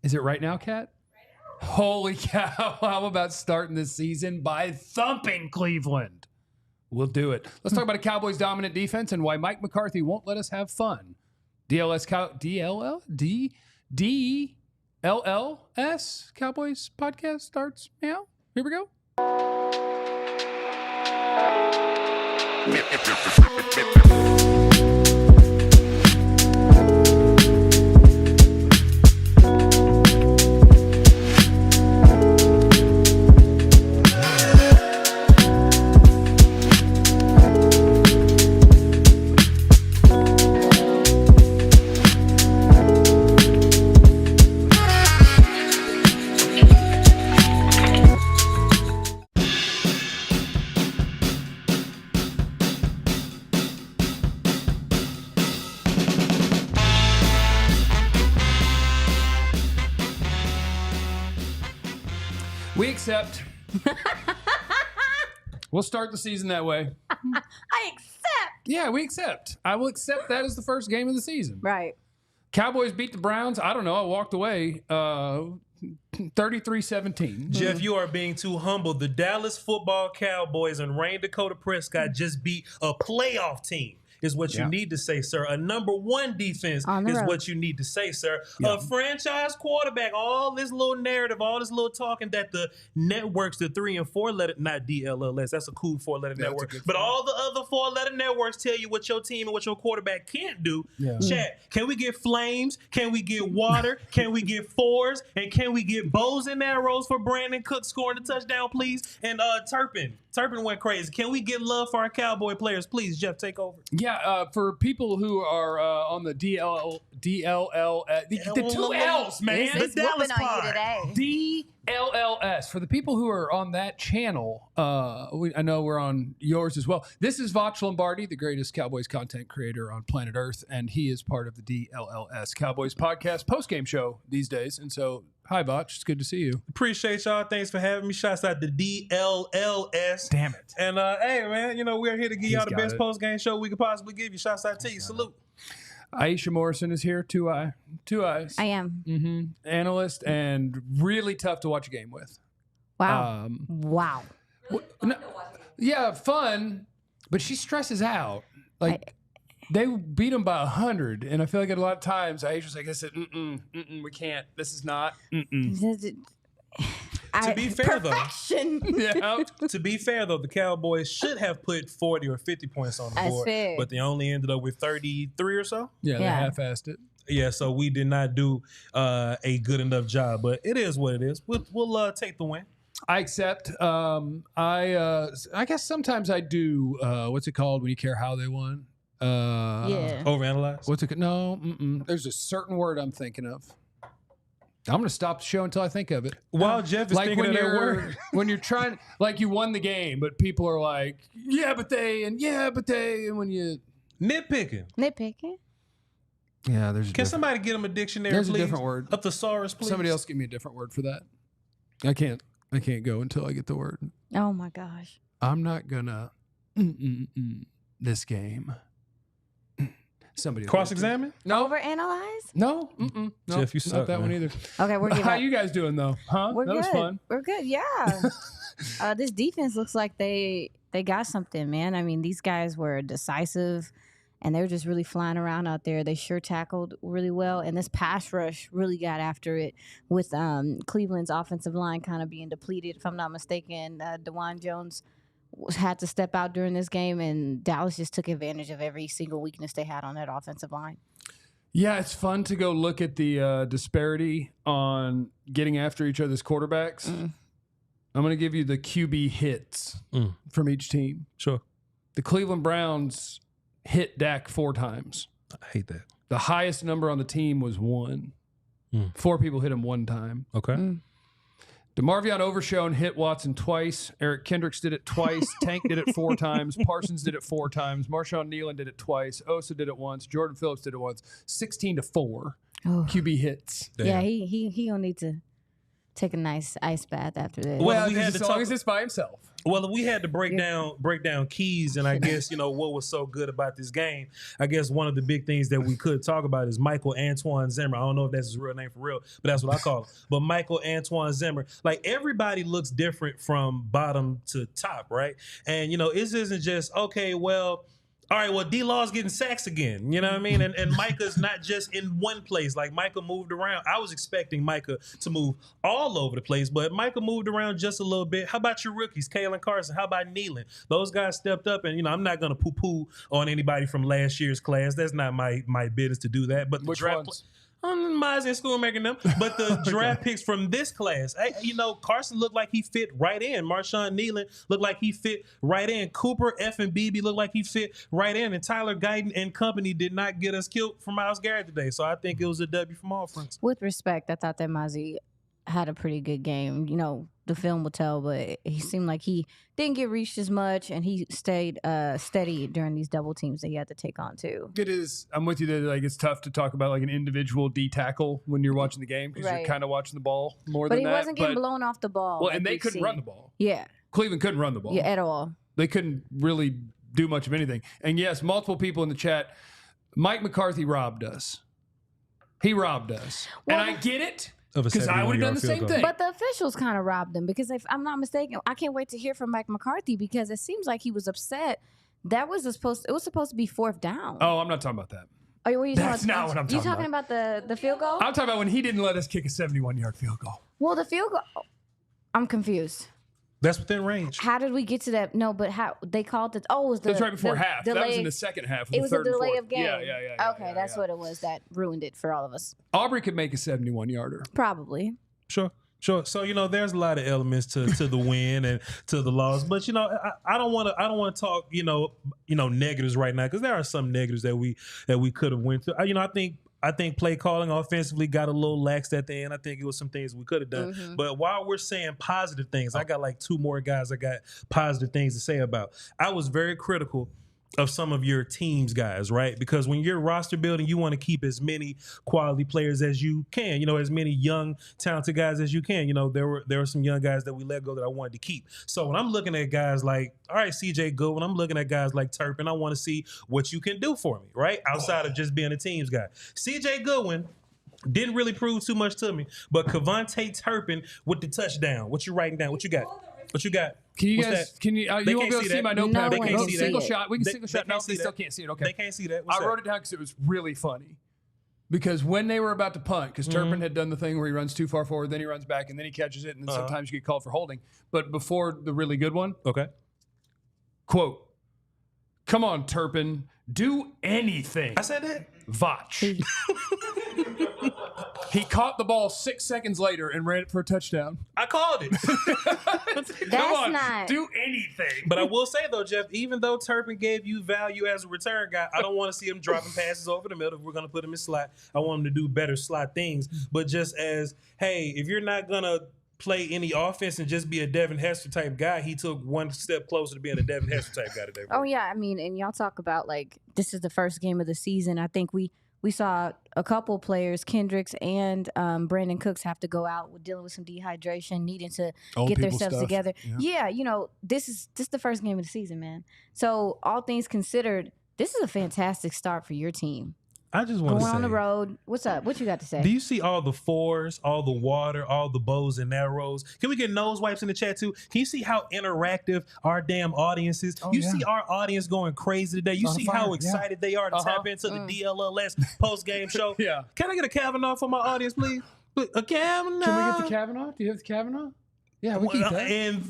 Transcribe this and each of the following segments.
Is it right now, Kat? Holy cow. How about starting this season by thumping Cleveland? We'll do it. Let's talk about a Cowboys dominant defense and why Mike McCarthy won't let us have fun. DLLS Cowboys Podcast starts now. Here we go. We accept. We'll start the season that way. I accept. Yeah, we accept. I will accept that as the first game of the season. Right. Cowboys beat the Browns. I don't know. I walked away 33-17. Jeff, you are being too humble. The Dallas football Cowboys and Dak Prescott just beat a playoff team. Is what you need to say, sir. A number one defense is what you need to say, sir. A franchise quarterback. All this little narrative, all this little talking that the networks, the 3 and 4 letter, not DLLS, that's a cool 4-letter network. But all the other 4-letter networks tell you what your team and what your quarterback can't do. Yeah. Chat, can we get flames? Can we get water? Can we get fours? And can we get bows and arrows for Brandin Cooks scoring the touchdown, please? And Turpin went crazy. Can we get love for our Cowboy players? Please, Jeff, take over. Yeah, for people who are on the DLL, the 2 L's, man. It's Dallas whooping on you today. DLLS. For the people who are on that channel, I know we're on yours as well. This is Voch Lombardi, the greatest Cowboys content creator on planet Earth, and he is part of the DLLS Cowboys Podcast postgame show these days. And so, hi, Voch. It's good to see you. Appreciate y'all. Thanks for having me. Shouts out to DLLS. Damn it. And, hey, man, we're here to give y'all the best postgame show we could possibly give you. Shouts out to you. Salute. Aisha Morrison is here, two eyes. I am. Mm-hmm. Analyst and really tough to watch a game with. Wow. Wow. Yeah, fun, but she stresses out. They beat them by 100, and I feel like a lot of times Aisha's like, I said, we can't. This is not. To be fair, perfection. To be fair, though, the Cowboys should have put 40 or 50 points on the board, but they only ended up with 33 or so. Yeah, they half-assed it. Yeah, so we did not do a good enough job, but it is what it is. We'll take the win. I accept. I guess sometimes I do. What's it called when you care how they won? Overanalyze. What's it? No. There's a certain word I'm thinking of. I'm going to stop the show until I think of it. While Jeff is thinking of that word. When you're trying, like you won the game, but people are like, and when you... Nitpicking? Yeah, there's Can somebody get him a dictionary, there's please? a different word. A thesaurus, please? Somebody else give me a different word for that. I can't go until I get the word. Oh, my gosh. I'm not going to this game. Somebody cross-examine? No. Overanalyze? No. No. Jeff, you suck. Not that one either. Okay, we're good. How you guys doing though? Huh? We're that good. was fun. We're good. Yeah. This defense looks like they got something, man. I mean, these guys were decisive, and they were just really flying around out there. They sure tackled really well, and this pass rush really got after it with Cleveland's offensive line kind of being depleted. If I'm not mistaken, DeJuan Jones had to step out during this game, and Dallas just took advantage of every single weakness they had on that offensive line. Yeah, it's fun to go look at the disparity on getting after each other's quarterbacks. I'm going to give you the QB hits from each team. Sure. The Cleveland Browns hit Dak 4 times. I hate that. The highest number on the team was 1. 4 people hit him 1 time. Okay. DeMarvion Overshown hit Watson twice. Erick Kendricks did it twice. Tank did it 4 times. Parsons did it 4 times. Marshawn Nealon did it twice. Osa did it once. Jordan Phillips did it once. 16-4 QB hits. Damn. Yeah, he don't need to take a nice ice bath after this. Well, as long as it's by himself. Well, we had to break down keys, and I guess, what was so good about this game, I guess one of the big things that we could talk about is Michael Antoine Zimmer. I don't know if that's his real name for real, but that's what I call him. But Michael Antoine Zimmer, like, everybody looks different from bottom to top, right? And, this isn't just, okay, well, all right, well, D-Law's getting sacks again. You know what I mean? And Micah's not just in one place. Like, Micah moved around. I was expecting Micah to move all over the place, but Micah moved around just a little bit. How about your rookies, Kalen Carson? How about Nealon? Those guys stepped up, and, I'm not going to poo-poo on anybody from last year's class. That's not my business to do that. But the Which draft ones? Mine's in school making them. But the draft picks from this class, Carson looked like he fit right in. Marshawn Nealon looked like he fit right in. Cooper F&BB looked like he fit right in. And Tyler Guyton and company did not get us killed for Myles Garrett today. So I think it was a W from all fronts. With respect, I thought that Mozzie had a pretty good game. The film will tell, but he seemed like he didn't get reached as much, and he stayed steady during these double teams that he had to take on too. It is. I'm with you that it's tough to talk about an individual D tackle when you're watching the game because you're kind of watching the ball more than that. But he wasn't getting blown off the ball. Well, and they couldn't run the ball. Yeah. Cleveland couldn't run the ball. Yeah, at all. They couldn't really do much of anything. And yes, multiple people in the chat, Mike McCarthy robbed us. He robbed us. Well, and I get it. Because I would have done the same thing. But the officials kind of robbed him because if I'm not mistaken, I can't wait to hear from Mike McCarthy because it seems like he was upset. It was supposed to be 4th down. Oh, I'm not talking about that. Oh, what are you That's not what I'm talking about. You talking about the field goal? I'm talking about when he didn't let us kick a 71-yard field goal. Well, the field goal, I'm confused. That's within range. How did we get to that? No, but how they called it? Oh, it was That's right before half. Delay, that was in the second half. It was a delay and of game. Yeah. Okay, that's what it was that ruined it for all of us. Aubrey could make a 71-yarder. Probably. Sure. So there's a lot of elements to the win and to the loss, but I don't want to talk negatives right now because there are some negatives that we could have went through. I think play calling offensively got a little lax at the end. I think it was some things we could have done. Mm-hmm. But while we're saying positive things, I got 2 more guys I got positive things to say about. I was very critical of some of your teams guys, right? Because when you're roster building, you want to keep as many quality players as you can, as many young, talented guys as you can. There were some young guys that we let go that I wanted to keep. So when I'm looking at guys like, all right, CJ Goodwin, I'm looking at guys like Turpin, I want to see what you can do for me, right? Outside of just being a teams guy. CJ Goodwin didn't really prove too much to me, but KaVontae Turpin with the touchdown. What you writing down? What you got? Can you guys? Can you? You won't be able to see my notepad. They can't see that. Single shot. We can single shot. No, they still can't see it. Okay. They can't see that. I wrote it down because it was really funny. Because when they were about to punt, because Turpin had done the thing where he runs too far forward, then he runs back, and then he catches it, and then sometimes you get called for holding. But before the really good one, okay. Quote: "Come on, Turpin, do anything." I said that. Vach. He caught the ball 6 seconds later and ran it for a touchdown. I called it. Come on, do anything. But I will say, though, Jeff, even though Turpin gave you value as a return guy, I don't want to see him dropping passes over the middle if we're going to put him in slot. I want him to do better slot things. But just as, hey, if you're not going to play any offense and just be a Devin Hester type guy, he took one step closer to being a Devin Hester type guy today. Oh, yeah. I mean, and y'all talk about, this is the first game of the season. I think we saw a couple players, Kendricks and Brandin Cooks, have to go out dealing with some dehydration, needing to get themselves together. Yeah, this is the first game of the season, man. So all things considered, this is a fantastic start for your team. I just want to say, going on the road. What's up? What you got to say? Do you see all the fours, all the water, all the bows and arrows? Can we get nose wipes in the chat too? Can you see how interactive our damn audience is? See our audience going crazy today. You see how excited they are to tap into the DLLS postgame show? Yeah. Can I get a Kavanaugh for my audience, please? A Kavanaugh. Can we get the Kavanaugh? Do you have the Kavanaugh? Yeah, we keep that. And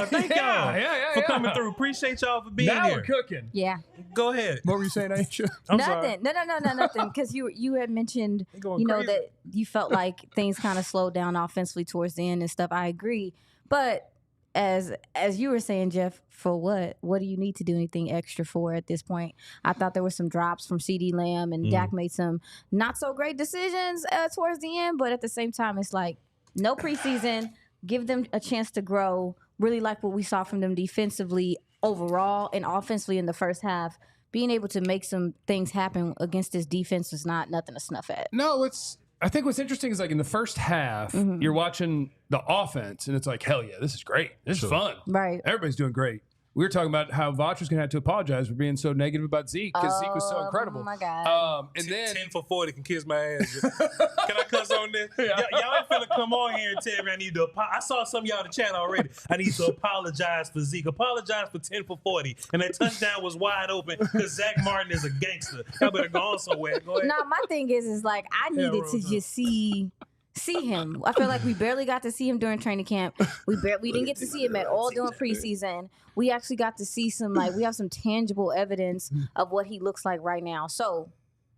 thank y'all for coming through. Appreciate y'all for being here. Now we're cooking. Yeah. Go ahead. What were you saying, Aisha? Nothing. No, nothing. Because you had mentioned, that you felt like things kind of slowed down offensively towards the end and stuff. I agree. But as you were saying, Jeff, for what? What do you need to do anything extra for at this point? I thought there were some drops from CeeDee Lamb, and Dak made some not so great decisions towards the end. But at the same time, it's like, no preseason, give them a chance to grow. Really like what we saw from them defensively overall and offensively in the first half. Being able to make some things happen against this defense is not nothing to snuff at. No, it's I think what's interesting is like in the first half, you're watching the offense and it's like, hell yeah, this is great. This is fun. Right. Everybody's doing great. We were talking about how Voch was going to have to apologize for being so negative about Zeke because Zeke was so incredible. Oh, my God. And then 10 for 40 can kiss my ass. Can I cuss on this? Y'all ain't finna come on here and tell me I need to I saw some of y'all in the chat already. I need to apologize for Zeke. Apologize for 10 for 40. And that touchdown was wide open because Zach Martin is a gangster. Y'all better go on somewhere. Go ahead. No, my thing is like I needed to just see him. I feel like we barely got to see him during training camp. We didn't get to see him at all during preseason. We actually got to see we have some tangible evidence of what he looks like right now. So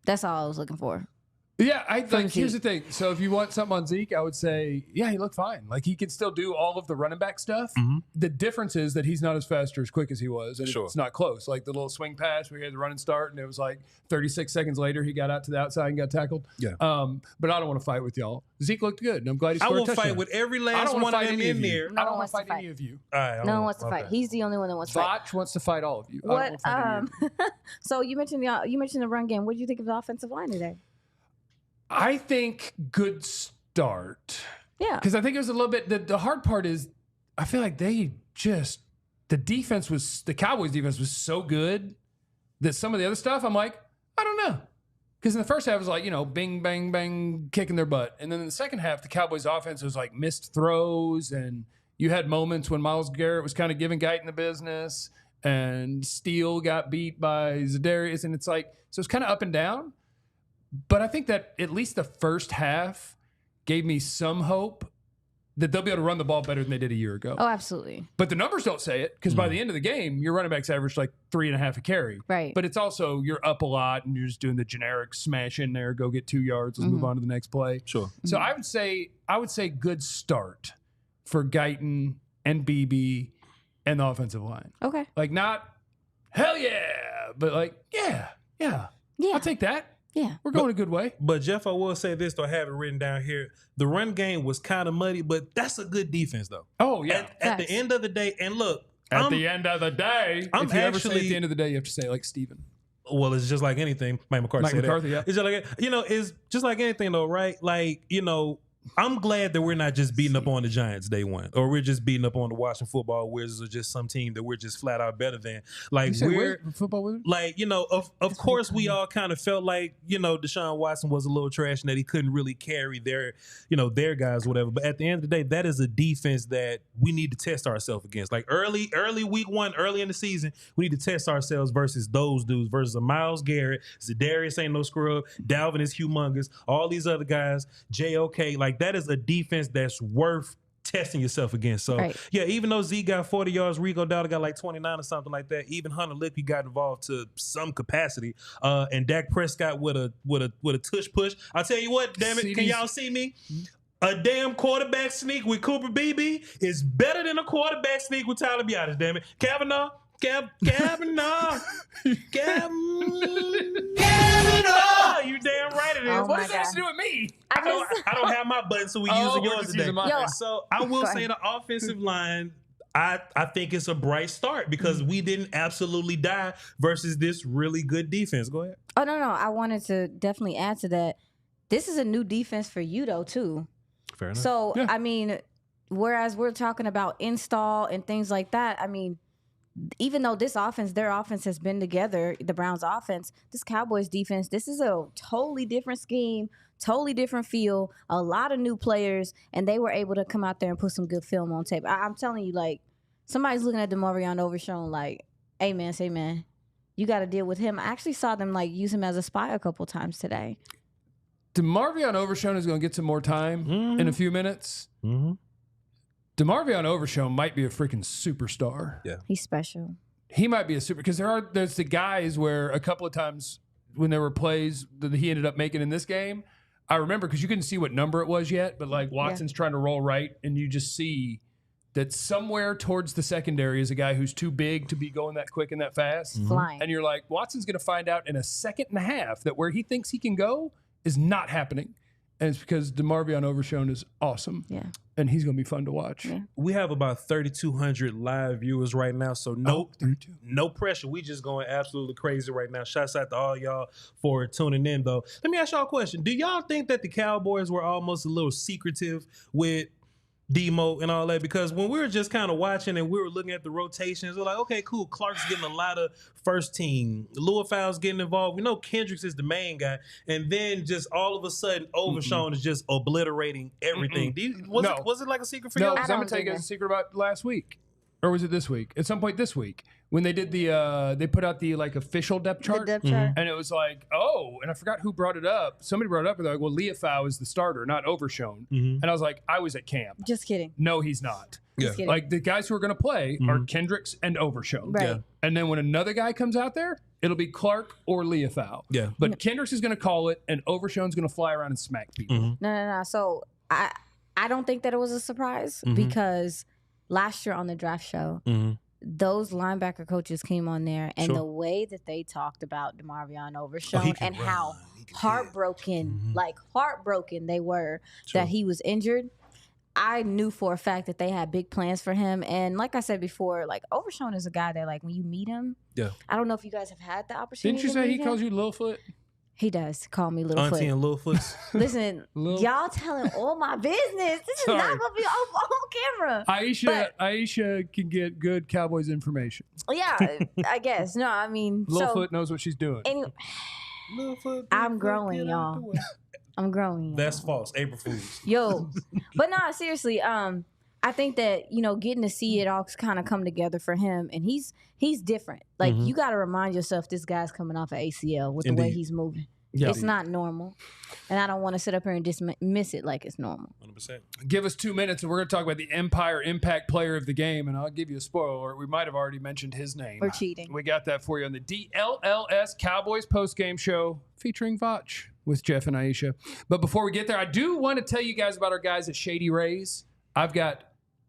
that's all I was looking for. Yeah, here's the thing. So if you want something on Zeke, I would say, yeah, he looked fine. Like he can still do all of the running back stuff. The difference is that he's not as fast or as quick as he was, and it's not close. Like the little swing pass where he had the run and start, and it was like 36 seconds later he got out to the outside and got tackled. Yeah. But I don't want to fight with y'all. Zeke looked good, and I'm glad he scored a touchdown. I will fight with every last one of them in there. I don't want to fight any of you. All right, no one wants to fight. He's the only one that wants to fight. Voch wants to fight all of you. What? So you mentioned the run game. What did you think of the offensive line today? I think good start. Yeah. Because I think it was a little bit, the hard part is I feel like the Cowboys defense was so good that some of the other stuff, I'm like, I don't know. Because in the first half, it was like, bing, bang, bang, kicking their butt. And then in the second half, the Cowboys offense was like missed throws. And you had moments when Myles Garrett was kind of giving Guyton the business. And Steele got beat by Zadarius. And it's like, so it's kind of up and down. But I think that at least the first half gave me some hope that they'll be able to run the ball better than they did a year ago. Oh, absolutely. But the numbers don't say it because by the end of the game, your running backs averaged like 3.5 a carry. Right. But it's also you're up a lot and you're just doing the generic smash in there, go get 2 yards, let's move on to the next play. Sure. So I would say good start for Guyton and BB and the offensive line. Okay. Like not hell yeah, but like yeah. I'll take that. Yeah. We're going a good way. But Jeff, I will say this, though, I have it written down here. The run game was kind of muddy, but that's a good defense, though. Oh, yeah. At the end of the day, and look. At the end of the day. If you ever say at the end of the day, you have to say it like Steven. Well, it's just like anything. Mike McCarthy said that. Yeah. It's just like, it's just like anything, though, right? Like, I'm glad that we're not just beating up on the Giants day one, or we're just beating up on the Washington Football Wizards, or just some team that we're just flat out better than. Like football Wizards? Like, of course we all kind of felt like, Deshaun Watson was a little trash and that he couldn't really carry their guys, whatever. But at the end of the day, that is a defense that we need to test ourselves against. Like early week one, early in the season, we need to test ourselves versus those dudes, versus a Myles Garrett, Zadarius ain't no scrub, Dalvin is humongous, all these other guys, JOK, like that is a defense that's worth testing yourself against. So yeah, even though Z got 40 yards, Rico Dowdle got like 29 or something like that. Even Hunter Lippy got involved to some capacity. And Dak Prescott with a tush push. I'll tell you what, damn it, can y'all see me? A damn quarterback sneak with Cooper Beebe is better than a quarterback sneak with Tyler Biadasz, damn it. Kavanaugh. You damn right it is. Oh what does that have to do with me? I don't have my button, so we using yours today. Yo, so I will say the offensive line, I think it's a bright start because we didn't absolutely die versus this really good defense. Go ahead. Oh, no. I wanted to definitely add to that. This is a new defense for you, though, too. Fair enough. So, yeah. I mean, whereas we're talking about install and things like that, I mean, even though their offense has been together, the Browns offense, this Cowboys defense, this is a totally different scheme, totally different feel, a lot of new players, and they were able to come out there and put some good film on tape. I'm telling you, like, somebody's looking at DeMarvion Overshown like, hey, man, you got to deal with him. I actually saw them, like, use him as a spy a couple times today. DeMarvion Overshown is going to get some more time in a few minutes. Mm-hmm. DeMarvion Overshown might be a freaking superstar. Yeah, he's special. He might be a super because there's the guys where a couple of times when there were plays that he ended up making in this game, I remember because you couldn't see what number it was yet, but like Watson's trying to roll right, and you just see that somewhere towards the secondary is a guy who's too big to be going that quick and that fast, flying, and you're like, Watson's going to find out in a second and a half that where he thinks he can go is not happening. And it's because DeMarvion Overshown is awesome. Yeah. And he's going to be fun to watch. Yeah. We have about 3,200 live viewers right now, so no pressure. We just going absolutely crazy right now. Shouts out to all y'all for tuning in, though. Let me ask y'all a question. Do y'all think that the Cowboys were almost a little secretive with Demo and all that? Because when we were just kind of watching and we were looking at the rotations, we're like, okay, cool. Clark's getting a lot of first team. Louisville's getting involved. We know Kendricks is the main guy. And then just all of a sudden, Overshown is just obliterating everything. Was it like a secret for y'all? No, because I'm going to tell you guys a secret about last week. Or was it this week? At some point this week. When they did they put out the official depth chart. The depth chart. And it was like, and I forgot who brought it up. Somebody brought it up. And they're like, well, Leofau is the starter, not Overshown. And I was like, I was at camp. Just kidding. No, he's not. Just kidding. Like the guys who are going to play are Kendricks and Overshown. Right. Yeah. And then when another guy comes out there, it'll be Clark or Leofau. Yeah. But Kendricks is going to call it, and Overshown's going to fly around and smack people. No. So I don't think that it was a surprise because last year on the draft show, those linebacker coaches came on there, and the way that they talked about DeMarvion Overshown and how heartbroken they were that he was injured, I knew for a fact that they had big plans for him. And like I said before, like Overshown is a guy that like when you meet him, I don't know if you guys have had the opportunity. Didn't you say he calls you Littlefoot? He does call me Littlefoot. Auntie and Littlefoot. Listen, y'all telling all my business. This is not going to be on camera. Aisha can get good Cowboys information. Yeah, I guess. No, I mean. Littlefoot knows what she's doing. I'm growing, y'all. I'm growing. That's false. April Fools. Yo. But no, seriously, I think that, getting to see it all kind of come together for him, and he's different. Like, you got to remind yourself this guy's coming off of ACL with the way he's moving. Yeah. It's not normal. And I don't want to sit up here and dismiss it like it's normal. 100%. Give us 2 minutes, and we're going to talk about the Empire Impact Player of the Game, and I'll give you a spoiler. We might have already mentioned his name. We're cheating. We got that for you on the DLLS Cowboys postgame show featuring Vach with Jeff and Aisha. But before we get there, I do want to tell you guys about our guys at Shady Rays. I've got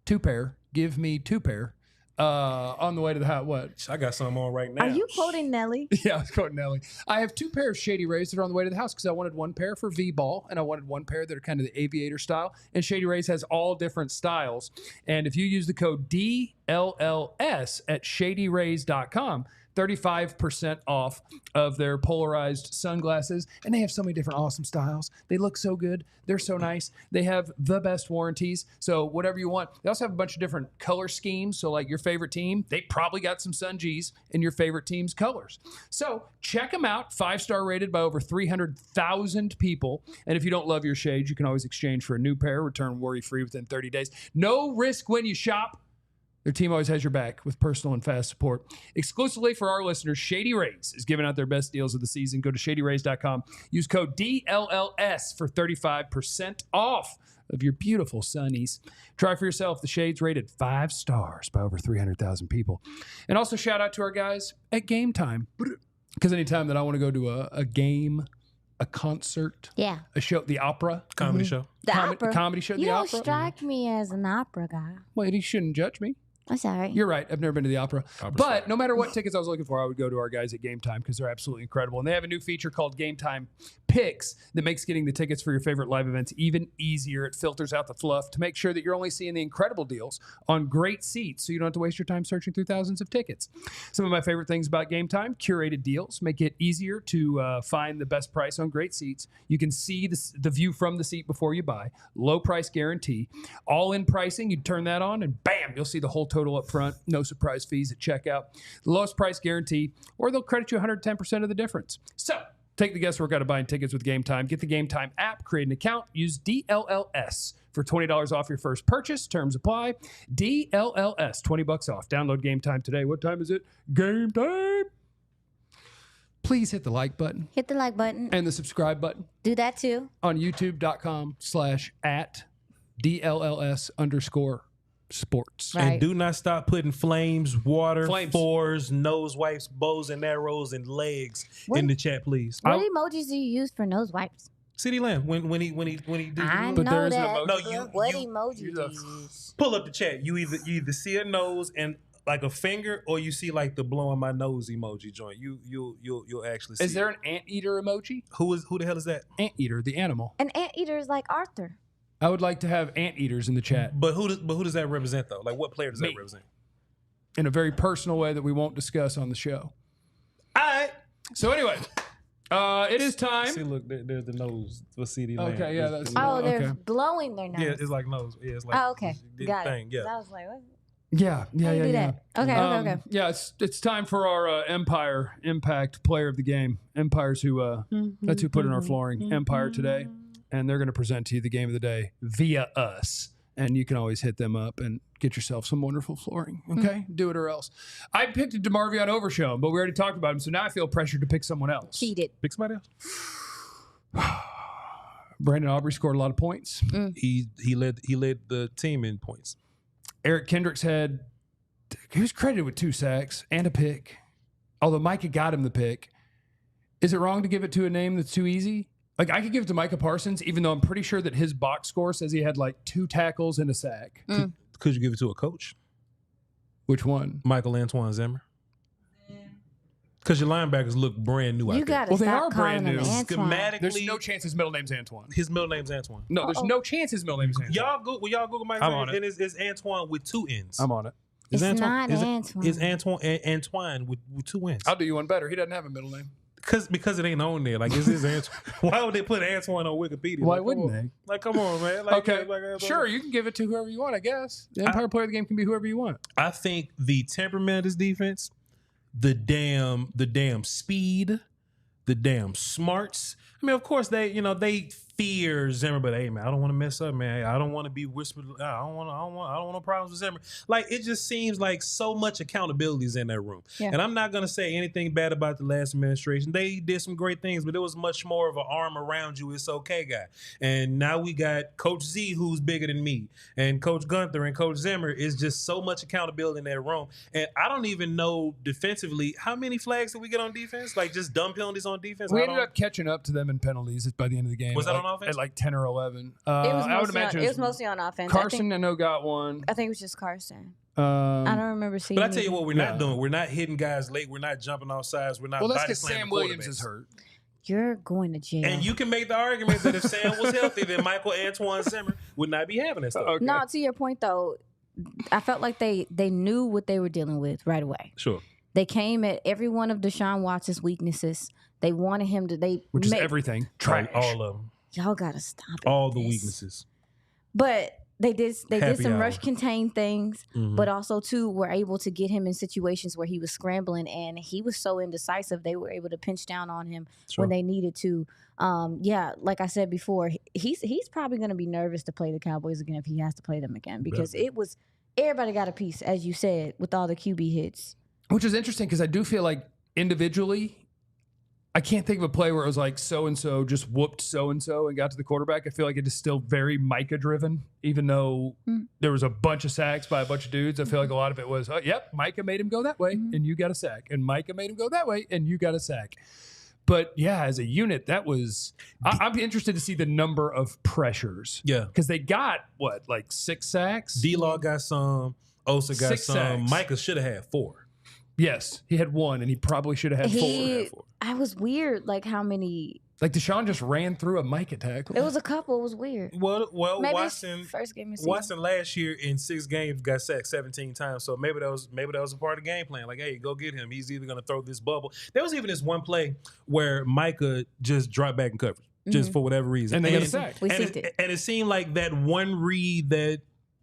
2 pair. Give me 2 pair. On the way to the house. What? I got some on right now. Are you quoting Nelly? Yeah, I was quoting Nelly. I have 2 pair of Shady Rays that are on the way to the house because I wanted 1 pair for V-ball and I wanted 1 pair that are kind of the aviator style. And Shady Rays has all different styles. And if you use the code DLLS at shadyrays.com, 35% off of their polarized sunglasses. And they have so many different awesome styles. They look so good. They're so nice. They have the best warranties. So whatever you want. They also have a bunch of different color schemes. So like your favorite team, they probably got some Sun G's in your favorite team's colors. So check them out. 5-star rated by over 300,000 people. And if you don't love your shades, you can always exchange for a new pair. Return worry-free within 30 days. No risk when you shop. Their team always has your back with personal and fast support. Exclusively for our listeners, Shady Rays is giving out their best deals of the season. Go to shadyrays.com. Use code DLLS for 35% off of your beautiful sunnies. Try for yourself. The shades rated 5 stars by over 300,000 people. And also shout out to our guys at Game Time. Because anytime that I want to go to a game, a concert, a show, the opera, comedy show, comedy show, the opera. You don't strike me as an opera guy. Well, you shouldn't judge me. I'm sorry. You're right. I've never been to the opera. But no matter what tickets I was looking for, I would go to our guys at Game Time because they're absolutely incredible. And they have a new feature called Game Time Picks that makes getting the tickets for your favorite live events even easier. It filters out the fluff to make sure that you're only seeing the incredible deals on great seats so you don't have to waste your time searching through thousands of tickets. Some of my favorite things about Game Time, curated deals, make it easier to find the best price on great seats. You can see the view from the seat before you buy. Low price guarantee. All-in pricing, you turn that on and bam, you'll see the whole total up front. No surprise fees at checkout. The lowest price guarantee, or they'll credit you 110% of the difference. So, take the guesswork out of buying tickets with Game Time. Get the Game Time app, create an account, use DLLS for $20 off your first purchase. Terms apply. DLLS, $20 off. Download Game Time today. What time is it? Game time. Please hit the like button. Hit the like button. And the subscribe button. Do that too. On youtube.com/@DLLS_sports. Right. And do not stop putting flames, water, fours, nose wipes, bows and arrows, and legs in the chat, please. What emojis do you use for nose wipes? CeeDee Lamb, when he do I but know there is that. an emoji. What emoji do you use? Pull up the chat. You either see a nose and like a finger, or you see like the blowing my nose emoji joint, you'll actually see. Is there an anteater emoji? Who the hell is that? Anteater, the animal. An anteater is like Arthur. I would like to have anteaters in the chat. But who does that represent though? Like what player does that represent? In a very personal way that we won't discuss on the show. All right. So anyway, it is time. See, look, there's the nose for CD. Okay, yeah, that's. They're blowing their nose. Yeah, it's like nose. Yeah, it's like. Oh, okay, got thing. it. Yeah. I was like, what? Yeah. That. Okay. Yeah, it's time for our Empire Impact Player of the Game. Empires who that's who put in our flooring. Empire today, and they're going to present to you the game of the day via us. And you can always hit them up and get yourself some wonderful flooring. Okay, do it or else. I picked a DeMarvion Overshown, but we already talked about him, so now I feel pressured to pick someone else. Cheated. Pick somebody else. Brandon Aubrey scored a lot of points. He led the team in points. Erick Kendricks he was credited with 2 sacks and a pick. Although Micah got him the pick. Is it wrong to give it to a name that's too easy? Like, I could give it to Micah Parsons, even though I'm pretty sure that his box score says he had like 2 tackles and a sack. Could you give it to a coach? Which one? Michael Antoine Zimmer. Because your linebackers look brand new out there. You got to they are stop brand calling him new. Antoine. Schematically, There's no chance his middle name's Antoine. his middle name's Antoine. No, there's no chance his middle name's Antoine. Y'all Google Mike. I'm on it. And it's Antoine with 2 N's. I'm on it. It's not Antoine. It's Antoine with 2 N's. I'll do you one better. He doesn't have a middle name. Because it ain't on there. Like, it's his Antoine. Why would they put Antoine on Wikipedia? Why like, wouldn't they? Like, come on, man. Like, Okay, like, sure, you can give it to whoever you want, I guess. The Empire Player of the Game can be whoever you want. I think the temperament of this defense, the damn speed, the damn smarts. I mean, of course they fear Zimmer, but hey man, I don't want to mess up, man. I don't want to be whispered. I don't want no problems with Zimmer. Like, it just seems like so much accountability is in that room. Yeah. And I'm not gonna say anything bad about the last administration. They did some great things, but it was much more of an arm around you, it's okay guy. And now we got Coach Z, who's bigger than me, and Coach Gunther and Coach Zimmer. Is just so much accountability in that room. And I don't even know defensively how many flags did we get on defense? Like, just dumb penalties on defense. We ended up catching up to them in penalties by the end of the game. Was that on offense? At like 10 or 11. I would imagine it was mostly on offense. Carson, I know, got one. I think it was just Carson. I don't remember seeing. But I tell you what, we're not doing. We're not hitting guys late. We're not jumping off sides. We're not. Well, that's because Sam Williams is hurt. You're going to jail. And you can make the argument that if Sam was healthy, then Michael Antoine Zimmer would not be having that stuff. Okay. No, to your point though, I felt like they knew what they were dealing with right away. Sure. They came at every one of Deshaun Watson's weaknesses. They wanted him to. Which is everything. Trash. All of them. Y'all gotta stop it. All the weaknesses. But they did some hour. rush contain things, but also too were able to get him in situations where he was scrambling and he was so indecisive. They were able to pinch down on him when they needed to. Like I said before, he's probably going to be nervous to play the Cowboys again if he has to play them again, because everybody got a piece, as you said, with all the QB hits. Which is interesting because I do feel like individually, I can't think of a play where it was like so-and-so just whooped so-and-so and got to the quarterback. I feel like it is still very Micah-driven, even though there was a bunch of sacks by a bunch of dudes. I feel like a lot of it was, Micah made him go that way, and you got a sack. And Micah made him go that way, and you got a sack. But, yeah, as a unit, that was – I'm interested to see the number of pressures. Yeah. Because they got, 6 sacks? D-Law got some. Osa got 6 some. sacks. Micah should have had 4. Yes, he had 1, and he probably should have had 4. I was weird, like how many. Like Deshaun just ran through a Micah tackle. It was a couple. It was weird. Well, maybe Watson. First game of Watson last year in 6 games got sacked 17 times. So maybe that was a part of the game plan. Like, hey, go get him. He's either going to throw this bubble. There was even this one play where Micah just dropped back in coverage, just for whatever reason, and they got a sack. And it seemed like that one read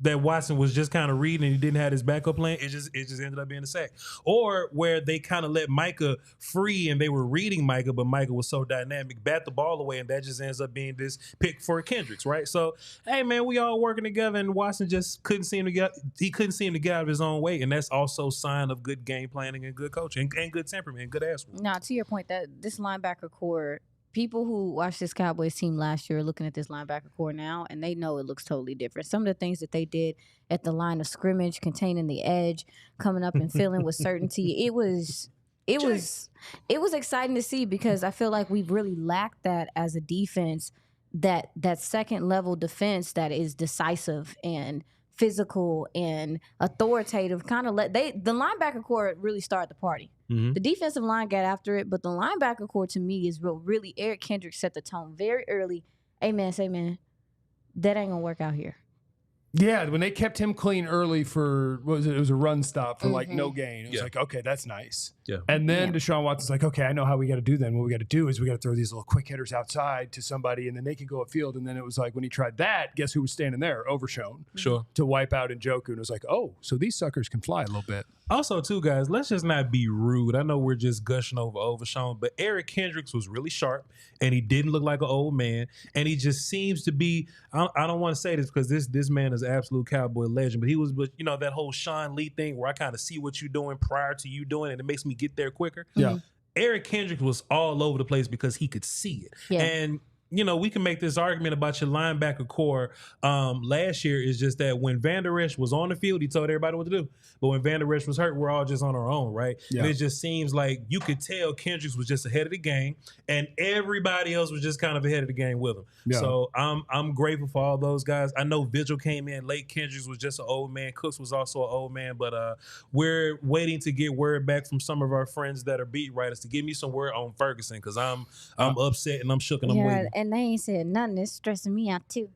that Watson was just kind of reading and he didn't have his backup plan, it just ended up being a sack. Or where they kind of let Micah free and they were reading Micah, but Micah was so dynamic, bat the ball away, and that just ends up being this pick for Kendricks, right? So, hey man, we all working together, and Watson just couldn't seem to get out of his own way, and that's also a sign of good game planning and good coaching and good temperament and good ass work. Now, to your point, that this linebacker core, people who watched this Cowboys team last year are looking at this linebacker core now, and they know it looks totally different. Some of the things that they did at the line of scrimmage, containing the edge, coming up and filling with certainty, it was exciting to see, because I feel like we've really lacked that as a defense, that second level defense that is decisive and physical and authoritative. Kind of the linebacker core really started the party. Mm-hmm. The defensive line got after it, but the linebacker core to me is really Erick Kendricks set the tone very early. Hey man, that ain't gonna work out here. Yeah, when they kept him clean early for, what was it? It was a run stop for like no gain. It was like, okay, that's nice. Yeah. And then Deshaun Watson's like, okay, I know how we got to do then. What we got to do is we got to throw these little quick hitters outside to somebody, and then they can go upfield. And then it was like, when he tried that, guess who was standing there? Overshown. Sure. To wipe out Njoku. And it was like, oh, so these suckers can fly a little bit. Also, too, guys, let's just not be rude. I know we're just gushing over Overshown, but Erick Kendricks was really sharp, and he didn't look like an old man. And he just seems to be, I don't want to say this because this man is an absolute Cowboy legend, but he was, that whole Sean Lee thing where I kind of see what you're doing prior to you doing it, and it makes me get there quicker. Yeah. Erick Kendricks was all over the place because he could see it. Yeah. And we can make this argument about your linebacker core last year is just that when Van Der Esch was on the field, he told everybody what to do. But when Van Der Esch was hurt, we're all just on our own, right? Yeah. And it just seems like you could tell Kendricks was just ahead of the game, and everybody else was just kind of ahead of the game with him. Yeah. So I'm grateful for all those guys. I know Vigil came in late. Kendricks was just an old man. Cooks was also an old man. But we're waiting to get word back from some of our friends that are beat writers to give me some word on Ferguson because I'm upset and I'm shook and I'm waiting. And they ain't said nothing. It's stressing me out too.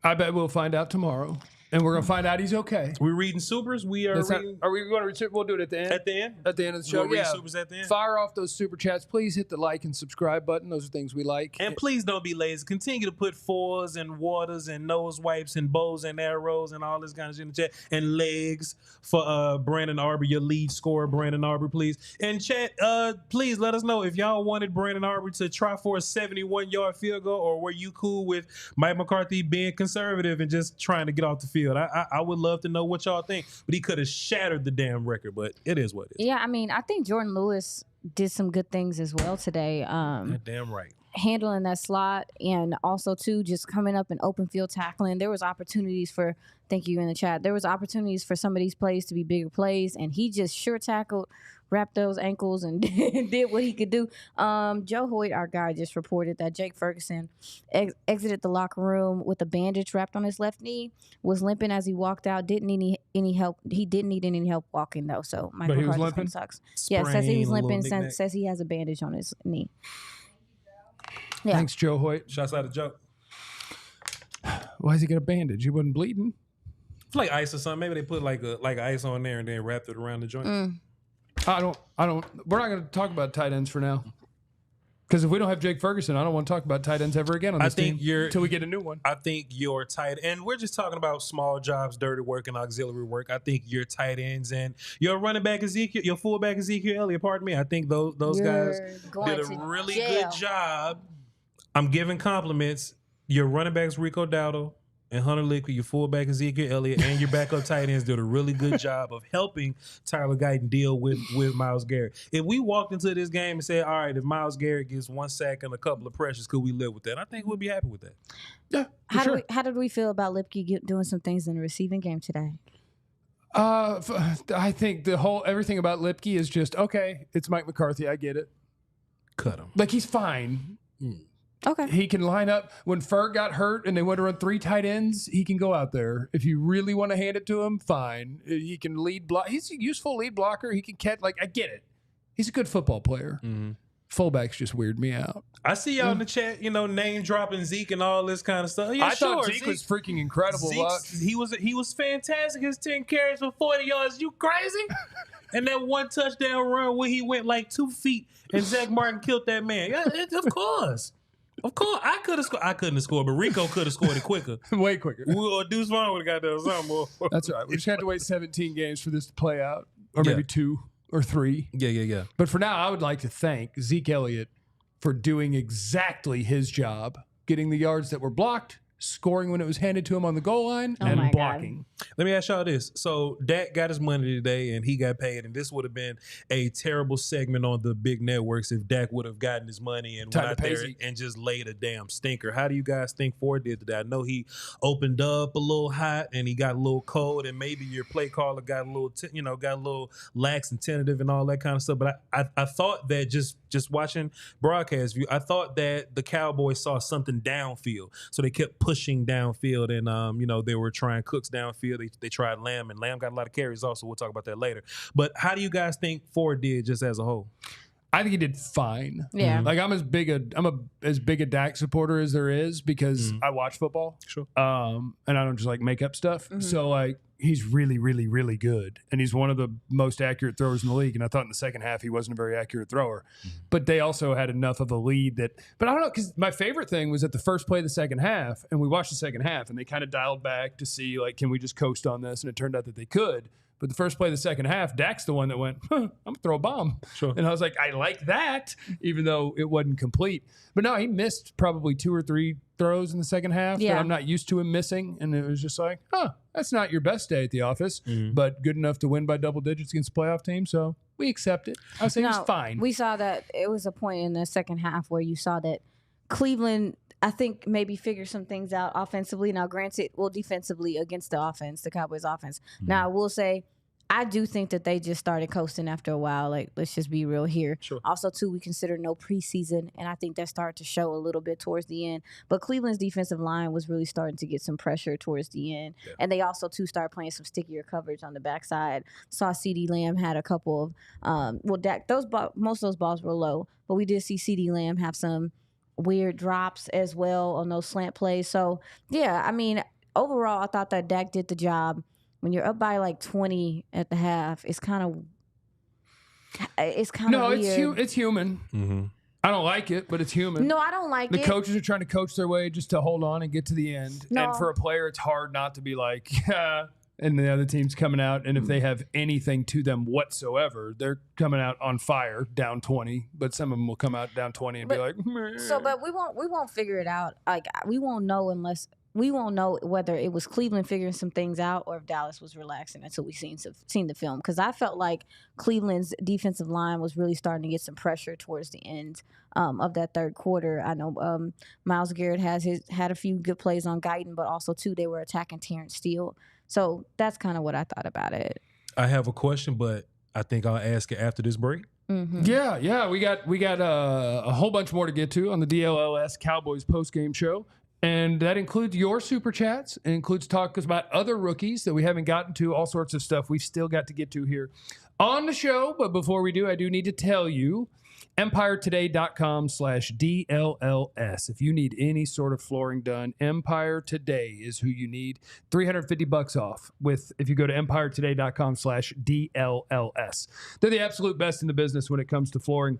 I bet we'll find out tomorrow. And we're going to find out he's okay. We're reading supers. We are reading. Are we going to? We'll do it at the end. At the end? At the end of the show. We'll read supers at the end. Fire off those super chats. Please hit the like and subscribe button. Those are things we like. And please don't be lazy. Continue to put fours and waters and nose wipes and bows and arrows and all this kind of shit in the chat. And legs for Brandon Aubrey, your lead scorer, Brandon Aubrey, please. And chat, please let us know if y'all wanted Brandon Aubrey to try for a 71-yard field goal, or were you cool with Mike McCarthy being conservative and just trying to get off the field. I would love to know what y'all think, but he could have shattered the damn record, but it is what it is. Yeah, I mean, I think Jordan Lewis did some good things as well today. Damn right. Handling that slot, and also too just coming up and open field tackling. There was opportunities for, thank you in the chat, there was opportunities for some of these plays to be bigger plays, and he just sure tackled, wrapped those ankles, and did what he could do. Joe Hoyt, our guy, just reported that Jake Ferguson exited the locker room with a bandage wrapped on his left knee, was limping as he walked out, didn't need any help. He didn't need any help walking though, so Michael McCarthy sucks. Yeah, says he was limping, says he has a bandage on his knee. Yeah. Thanks, Joe Hoyt. Shouts out to Joe. Why does he get a bandage? He wasn't bleeding. It's like ice or something. Maybe they put like ice on there and then wrapped it around the joint. I don't. We're not going to talk about tight ends for now. Because if we don't have Jake Ferguson, I don't want to talk about tight ends ever again on this team until we get a new one. I think your tight end, we're just talking about small jobs, dirty work, and auxiliary work. I think your tight ends and your running back Ezekiel, your fullback Ezekiel Elliott, pardon me. I think those guys did a really good job. I'm giving compliments. Your running backs Rico Dowdle and Hunter Liquid, your fullback Ezekiel Elliott, and your backup tight ends did a really good job of helping Tyler Guyton deal with Myles Garrett. If we walked into this game and said, all right, if Myles Garrett gets 1 sack and a couple of pressures, could we live with that? I think we'll be happy with that. Yeah, How did we feel about Lipke doing some things in the receiving game today? I think everything about Lipke is just, okay, it's Mike McCarthy. I get it. Cut him. Like, he's fine. Okay. He can line up. When Ferg got hurt and they went to run 3 tight ends, he can go out there. If you really want to hand it to him, fine. He can lead block. He's a useful lead blocker. He can catch. Like, I get it. He's a good football player. Mm-hmm. Fullbacks just weird me out. I see y'all in the chat, name dropping Zeke and all this kind of stuff. Yeah, I thought Zeke was freaking incredible. He was fantastic. His 10 carries for 40 yards. You crazy? And that one touchdown run where he went like 2 feet and Zach Martin killed that man. Yeah, of course. Of course, I could have scored. I couldn't have scored, but Rico could have scored it quicker. Way quicker. Deuce Vaughn would have got there something more. That's right. We just had to wait 17 games for this to play out, or maybe 2 or 3. Yeah. But for now, I would like to thank Zeke Elliott for doing exactly his job, getting the yards that were blocked, scoring when it was handed to him on the goal line, and blocking. Let me ask y'all this. So Dak got his money today and he got paid, and this would have been a terrible segment on the big networks if Dak would have gotten his money and went out there and just laid a damn stinker. How do you guys think Ford did today? I know he opened up a little hot and he got a little cold, and maybe your play caller got a little lax and tentative and all that kind of stuff. But I thought that just watching broadcast view, I thought that the Cowboys saw something downfield, so they kept pushing downfield, and they were trying Cooks downfield field. They tried Lamb, and Lamb got a lot of carries also. We'll talk about that later. But how do you guys think Ford did just as a whole? I think he did fine. Yeah. Like I'm as big a Dak supporter as there is because I watch football. Sure. And I don't just like make up stuff. So like he's really, really, really good. And he's one of the most accurate throwers in the league. And I thought in the second half he wasn't a very accurate thrower. But they also had enough of a lead but I don't know, because my favorite thing was at the first play of the second half, and we watched the second half and they kind of dialed back to see like, can we just coast on this? And it turned out that they could. But the first play of the second half, Dak's the one that went, I'm going to throw a bomb. Sure. And I was like, I like that, even though it wasn't complete. But no, he missed probably 2 or 3 throws in the second half that I'm not used to him missing. And it was just like, that's not your best day at the office, but good enough to win by double digits against a playoff team. So we accept it. I was saying it was fine. We saw that it was a point in the second half where you saw that Cleveland, I think, maybe figure some things out offensively. Now, granted, defensively against the offense, the Cowboys offense. Now, I will say, I do think that they just started coasting after a while. Like, let's just be real here. Sure. Also, too, we consider no preseason, and I think that started to show a little bit towards the end. But Cleveland's defensive line was really starting to get some pressure towards the end. Yeah. And they also, too, started playing some stickier coverage on the backside. Saw CeeDee Lamb had a couple of Dak, most of those balls were low, but we did see CeeDee Lamb have some weird drops as well on those slant plays. So, yeah, I mean, overall, I thought that Dak did the job. When you're up by like 20 at the half, it's kind of weird. No, it's human. Mm-hmm. I don't like it, but it's human. No, I don't like it. The coaches are trying to coach their way just to hold on and get to the end. No. And for a player, it's hard not to be like, and the other team's coming out, and if they have anything to them whatsoever, they're coming out on fire, down 20. But some of them will come out down 20 and be like, meh. But we won't figure it out. Like, we won't know whether it was Cleveland figuring some things out or if Dallas was relaxing until we seen the film. Because I felt like Cleveland's defensive line was really starting to get some pressure towards the end of that third quarter. I know Myles Garrett had a few good plays on Guyton, but also too they were attacking Terrence Steele. So that's kind of what I thought about it. I have a question, but I think I'll ask it after this break. Mm-hmm. Yeah, we got a whole bunch more to get to on the DLLS Cowboys postgame show. And that includes your super chats. It includes talk about other rookies that we haven't gotten to, all sorts of stuff we've still got to get to here on the show. But before we do, I do need to tell you, EmpireToday.com/DLLS. If you need any sort of flooring done, Empire Today is who you need. $350 off if you go to EmpireToday.com/DLLS. They're the absolute best in the business when it comes to flooring.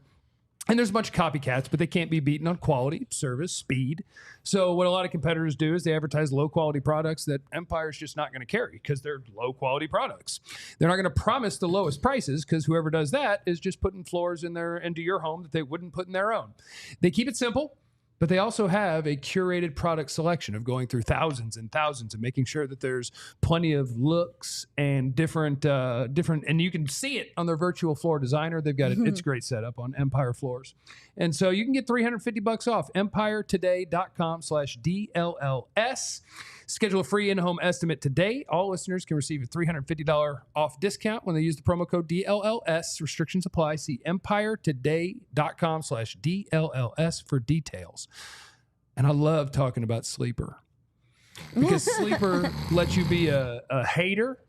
And there's a bunch of copycats, but they can't be beaten on quality, service, speed. So what a lot of competitors do is they advertise low-quality products that Empire's just not going to carry because they're low-quality products. They're not going to promise the lowest prices because whoever does that is just putting floors into your home that they wouldn't put in their own. They keep it simple, but they also have a curated product selection of going through thousands and thousands and making sure that there's plenty of looks and different, and you can see it on their virtual floor designer. They've got it's a great setup on Empire floors. And so you can get $350 off, EmpireToday.com/DLLS. Schedule a free in-home estimate today. All listeners can receive a $350 off discount when they use the promo code DLLS. Restrictions apply. See EmpireToday.com/DLLS for details. And I love talking about Sleeper because Sleeper lets you be a hater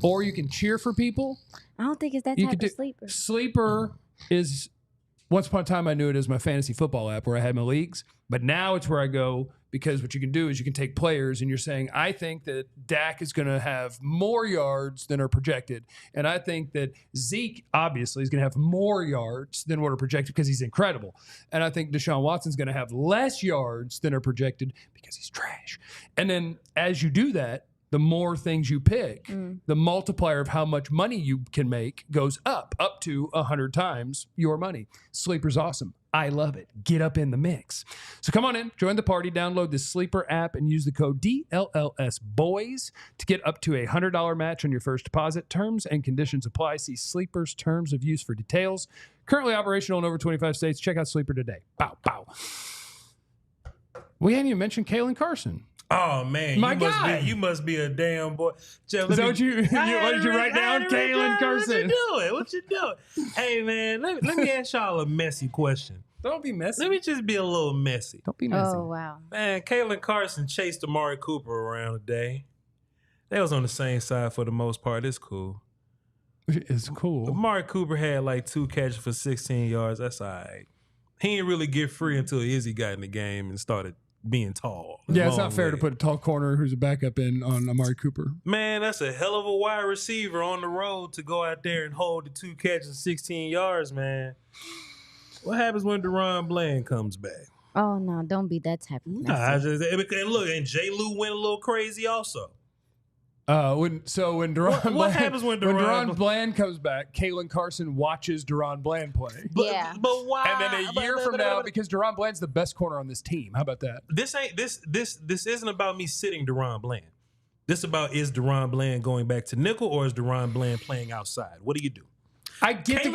or you can cheer for people. I don't think it's that type of Sleeper. Sleeper is, once upon a time, I knew it as my fantasy football app where I had my leagues. But now it's where I go because what you can do is you can take players and you're saying, I think that Dak is going to have more yards than are projected. And I think that Zeke, obviously, is going to have more yards than what are projected because he's incredible. And I think Deshaun Watson's going to have less yards than are projected because he's trash. And then as you do that, the more things you pick, the multiplier of how much money you can make goes up to 100 times your money. Sleeper's awesome. I love it. Get up in the mix. So come on in, join the party, download the Sleeper app, and use the code DLLSBOYS to get up to a $100 match on your first deposit. Terms and conditions apply. See Sleeper's terms of use for details. Currently operational in over 25 states. Check out Sleeper today. Bow, bow. We hadn't even mentioned Kalen Carson. Oh, man. You must be a damn boy. Jeff, what did you write down? Kalen Carson. What you doing? Hey, man, let me ask y'all a messy question. Don't be messy. Let me just be a little messy. Don't be messy. Oh, wow. Man, Kalen Carson chased Amari Cooper around today. They was on the same side for the most part. It's cool. It's cool. Amari Cooper had like 2 catches for 16 yards. That's all right. He didn't really get free until Izzy got in the game and started being tall. Yeah, it's not fair to put a tall corner who's a backup in on Amari Cooper. Man, that's a hell of a wide receiver on the road to go out there and hold the 2 catches 16 yards, man. What happens when Deron Bland comes back? Oh, no, don't be that type of message. And look, and J. Lou went a little crazy also. When Deron happens when Deron Bland comes back, Kalen Carson watches Deron Bland play. But why? And then a year from now, because Deron Bland's the best corner on this team. How about that? This isn't about me sitting Deron Bland. This about, is Deron Bland going back to nickel or is Deron Bland playing outside? What do you do? I get it.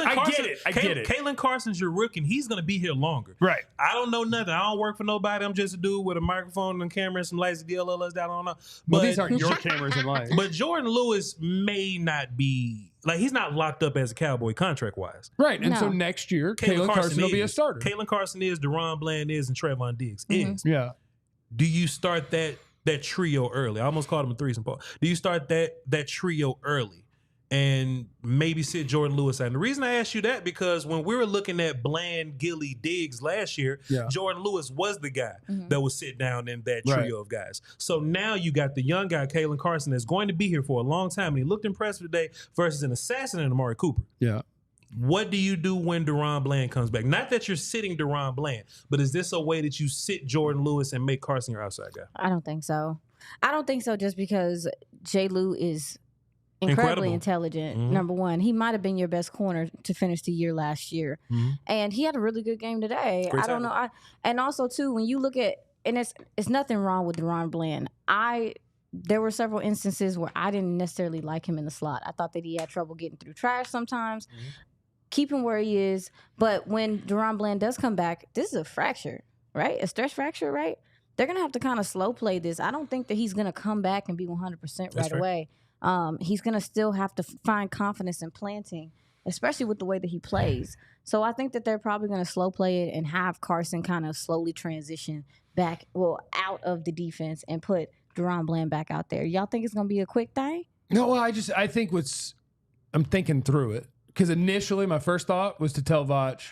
Kalen Carson's your rookie, and he's going to be here longer. Right. I don't know nothing. I don't work for nobody. I'm just a dude with a microphone and camera and some lights, DLLS down on. Well, these aren't your cameras and lights. But Jordan Lewis may not be, like, he's not locked up as a Cowboy contract-wise. Right. And so next year, Kalen Carson will be a starter. Kalen Carson is, Deron Bland is, and Trevon Diggs is. Yeah. Do you start that trio early? I almost called him a threesome. Do you start that trio early and maybe sit Jordan Lewis out? And the reason I asked you that, because when we were looking at Bland, Gilly, Diggs last year, Jordan Lewis was the guy that would sit down in that trio of guys. So now you got the young guy, Kalen Carson, that's going to be here for a long time, and he looked impressive today versus an assassin in Amari Cooper. Yeah. What do you do when Deron Bland comes back? Not that you're sitting Deron Bland, but is this a way that you sit Jordan Lewis and make Carson your outside guy? I don't think so. I don't think so, just because J. Lou is incredibly intelligent. Number one, he might have been your best corner to finish the year last year, and he had a really good game today. Great I don't know. And also too, when you look at, and it's nothing wrong with Deron Bland. There were several instances where I didn't necessarily like him in the slot. I thought that he had trouble getting through trash sometimes. Keep him where he is, but when Deron Bland does come back, this is a fracture, right? A stress fracture, right? They're gonna have to kind of slow play this. I don't think that he's gonna come back and be 100% right away. He's going to still have to find confidence in planting, especially with the way that he plays. So I think that they're probably going to slow play it and have Carson kind of slowly transition back, out of the defense and put Deron Bland back out there. Y'all think it's going to be a quick thing? No, well, I think I'm thinking through it, because initially my first thought was to tell Vach,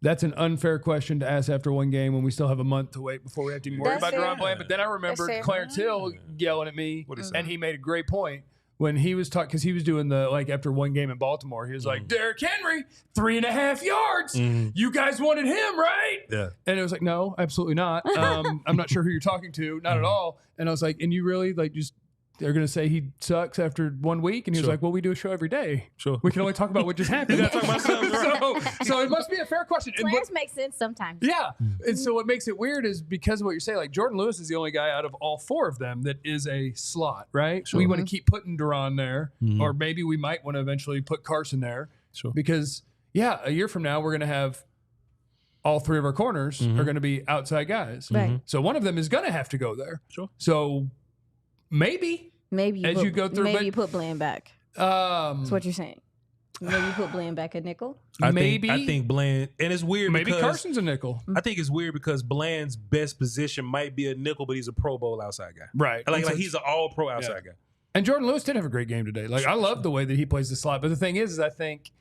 that's an unfair question to ask after one game when we still have a month to wait before we have to even worry about Deron Bland. But then I remembered Clarence Hill yelling at me, and he made a great point. When he was talking, because he was doing after one game in Baltimore, he was like, Derrick Henry, 3.5 yards. You guys wanted him, right? Yeah. And it was like, no, absolutely not. I'm not sure who you're talking to, not at all. And I was like, and you really they're going to say he sucks after 1 week? And he was like, well, we do a show every day. Sure. We can only talk about what just happened. Talk about so it must be a fair question. Plans make sense sometimes. Yeah. And so what makes it weird is because of what you're saying, like Jordan Lewis is the only guy out of all 4 of them that is a slot, right? Sure. We want to keep putting Deron there, or maybe we might want to eventually put Carson there. Sure. Because, a year from now, we're going to have all 3 of our corners are going to be outside guys. Right. So one of them is going to have to go there. Sure. So maybe you put Bland back. That's what you're saying. Maybe you put Bland back at nickel. I think Bland, and it's weird. Maybe because Carson's a nickel. I think it's weird because Bland's best position might be a nickel, but he's a Pro Bowl outside guy. Right. Like he's an All-Pro outside guy. And Jordan Lewis did have a great game today. Like, I love the way that he plays the slot. But the thing is I think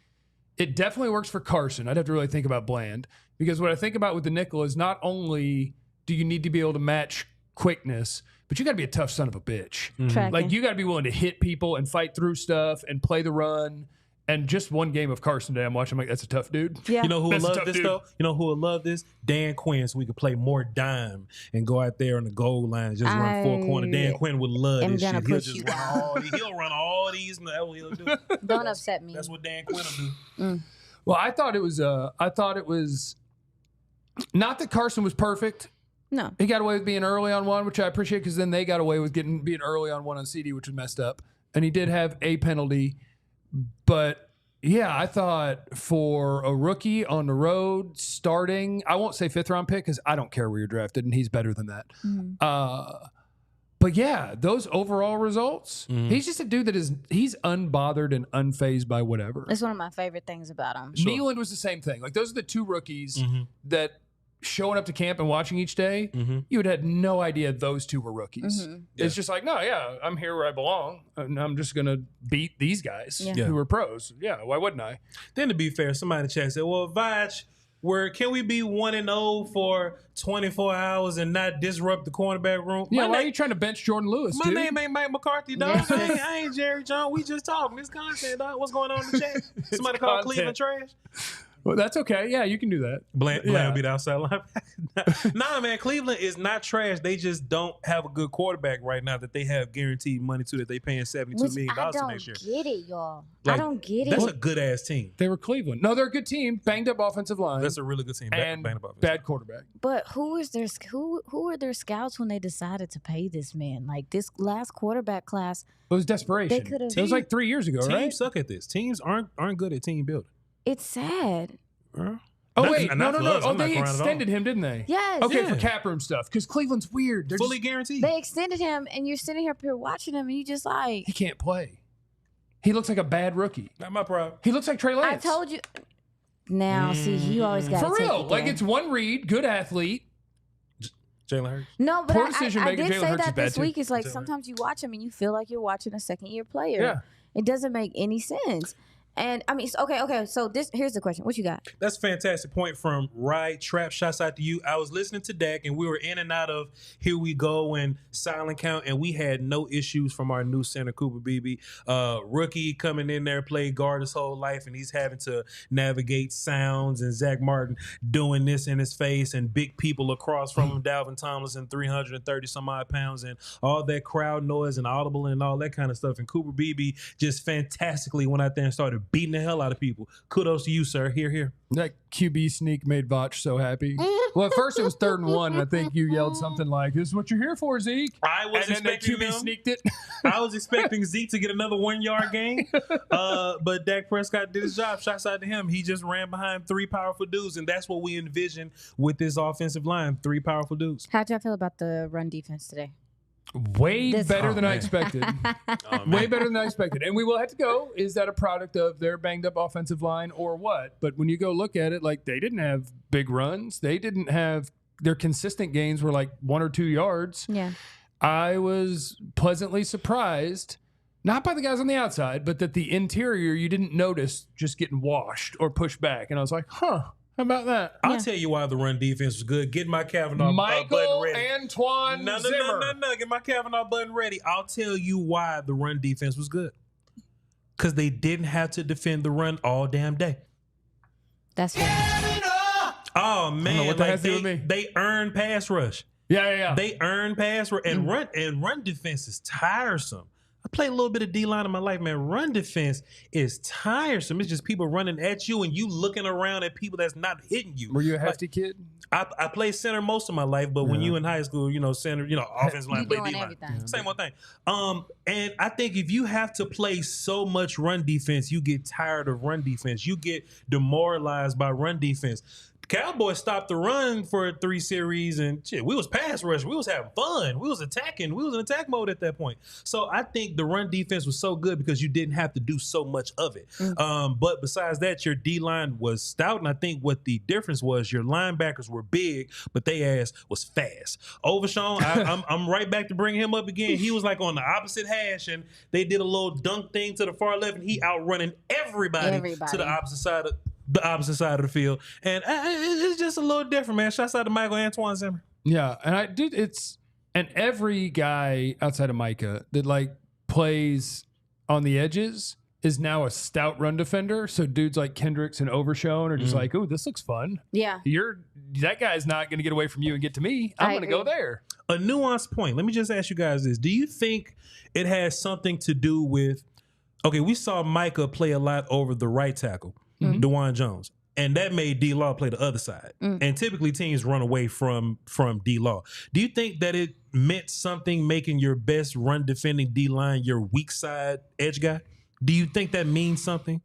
it definitely works for Carson. I'd have to really think about Bland, because what I think about with the nickel is not only do you need to be able to match quickness, but you got to be a tough son of a bitch. Like, you got to be willing to hit people and fight through stuff and play the run. And just one game of Carson today, I'm watching, I'm like, that's a tough dude. Yeah. You know who will love this, though? You know who will love this? Dan Quinn, so we could play more dime and go out there on the goal line and just run 4 corner. Dan Quinn would love this shit. He'll run all these, and that's what he'll do. Don't upset me. That's what Dan Quinn will do. Well, I thought it was not that Carson was perfect. No. He got away with being early on one, which I appreciate, because then they got away with being early on one on CD, which was messed up. And he did have a penalty. But, I thought for a rookie on the road starting, I won't say 5th-round pick because I don't care where you're drafted, and he's better than that. But, those overall results, he's just a dude that he's unbothered and unfazed by whatever. That's one of my favorite things about him. Sure. Nealand was the same thing. Like, those are the 2 rookies that showing up to camp and watching each day, you would have had no idea those two were rookies. It's just like, no, I'm here where I belong, and I'm just going to beat these guys who are pros. Yeah, why wouldn't I? Then to be fair, somebody in the chat said, well, Vaj, can we be 1-0 for 24 hours and not disrupt the cornerback room? Yeah, why are you trying to bench Jordan Lewis, My name ain't Mike McCarthy, dog. I ain't Jerry John. We just talking. This content, dog. What's going on in the chat? Somebody call Cleveland trash? Well, that's okay. Yeah, you can do that. Bland will be the outside linebacker. Nah, man, Cleveland is not trash. They just don't have a good quarterback right now that they have guaranteed money to, that they paying $72 million next year. I don't get it, y'all. Like, I don't get it. That's a good-ass team. They were Cleveland. No, they're a good team. Banged up offensive line. That's a really good team. And bad quarterback. But who were their scouts when they decided to pay this man? Like, this last quarterback class. It was desperation. It was like 3 years ago, right? Teams suck at this. Teams aren't good at team building. It's sad. Oh, wait. No. They extended him, didn't they? Yes. Okay, for cap room stuff. Because Cleveland's weird. They're fully guaranteed. They extended him, and you're sitting here watching him, and you just like... He can't play. He looks like a bad rookie. Not my problem. He looks like Trey Lance. I told you... Now, see, you always got to for real. Like, it's one read, good athlete. Jalen Hurts. No, but I did Jalen say Hurts that this week. It's like Jalen sometimes you watch him and you feel like you're watching a second-year player. Yeah. It doesn't make any sense. And I mean, okay. So here's the question. What you got? That's a fantastic point from Ride Trap. Shouts out to you. I was listening to Dak, and we were in and out of Here We Go and Silent Count, and we had no issues from our new center, Cooper Beebe. Rookie coming in there, played guard his whole life, and he's having to navigate sounds, and Zach Martin doing this in his face, and big people across from him, Dalvin Tomlinson, 330 some odd pounds, and all that crowd noise and audible and all that kind of stuff. And Cooper Beebe just fantastically went out there and started beating the hell out of people. Kudos to you, sir. Here. That QB sneak made Vach so happy. Well, at first it was 3rd and 1, and I think you yelled something like, "This is what you're here for, Zeke." I was expecting QB sneaked it. I was expecting Zeke to get another 1-yard gain, but Dak Prescott did his job. Shouts out to him. He just ran behind 3 powerful dudes, and that's what we envision with this offensive line: 3 powerful dudes. How'd y'all feel about the run defense today? Way better than I expected. Way better than I expected. And we will have to go. Is that a product of their banged up offensive line or what? But when you go look at it, like, they didn't have big runs. They didn't have their consistent gains were like 1 or 2 yards. Yeah. I was pleasantly surprised, not by the guys on the outside, but that the interior you didn't notice just getting washed or pushed back. And I was like, how about that? I'll tell you why the run defense was good. Get my KaVontae button ready. Antoine Zimmer. No. Get my KaVontae button ready. I'll tell you why the run defense was good. Because they didn't have to defend the run all damn day. That's right. Oh, man. What that has to do with me. They earned pass rush. Yeah. They earned pass rush. And run defense is tiresome. I played a little bit of D-line in my life, man. Run defense is tiresome. It's just people running at you and you looking around at people that's not hitting you. Were you a hefty kid? I played center most of my life, but when you in high school, center, offensive line, play D-line. Same old thing. And I think if you have to play so much run defense, you get tired of run defense. You get demoralized by run defense. Cowboys stopped the run for 3 series, and shit, we was pass rush. We was having fun. We was attacking. We was in attack mode at that point. So I think the run defense was so good because you didn't have to do so much of it. But besides that, your D-line was stout, and I think what the difference was, your linebackers were big, but they ass was fast. Overshown, I'm right back to bring him up again. He was like on the opposite hash, and they did a little dunk thing to the far left, and he outrunning everybody. To the opposite side of the field. And it's just a little different, man. Shouts out to Michael Antoine Zimmer. Yeah, and every guy outside of Micah that like plays on the edges is now a stout run defender. So dudes like Kendricks and Overshown are just like, oh, this looks fun. Yeah. That guy's not going to get away from you and get to me. I'm going to go there. A nuanced point. Let me just ask you guys this. Do you think it has something to do with, okay, we saw Micah play a lot over the right tackle, DeJuan Jones. And that made D-Law play the other side. And typically teams run away from D-Law. Do you think that it meant something making your best run defending D-line your weak side edge guy? Do you think that means something?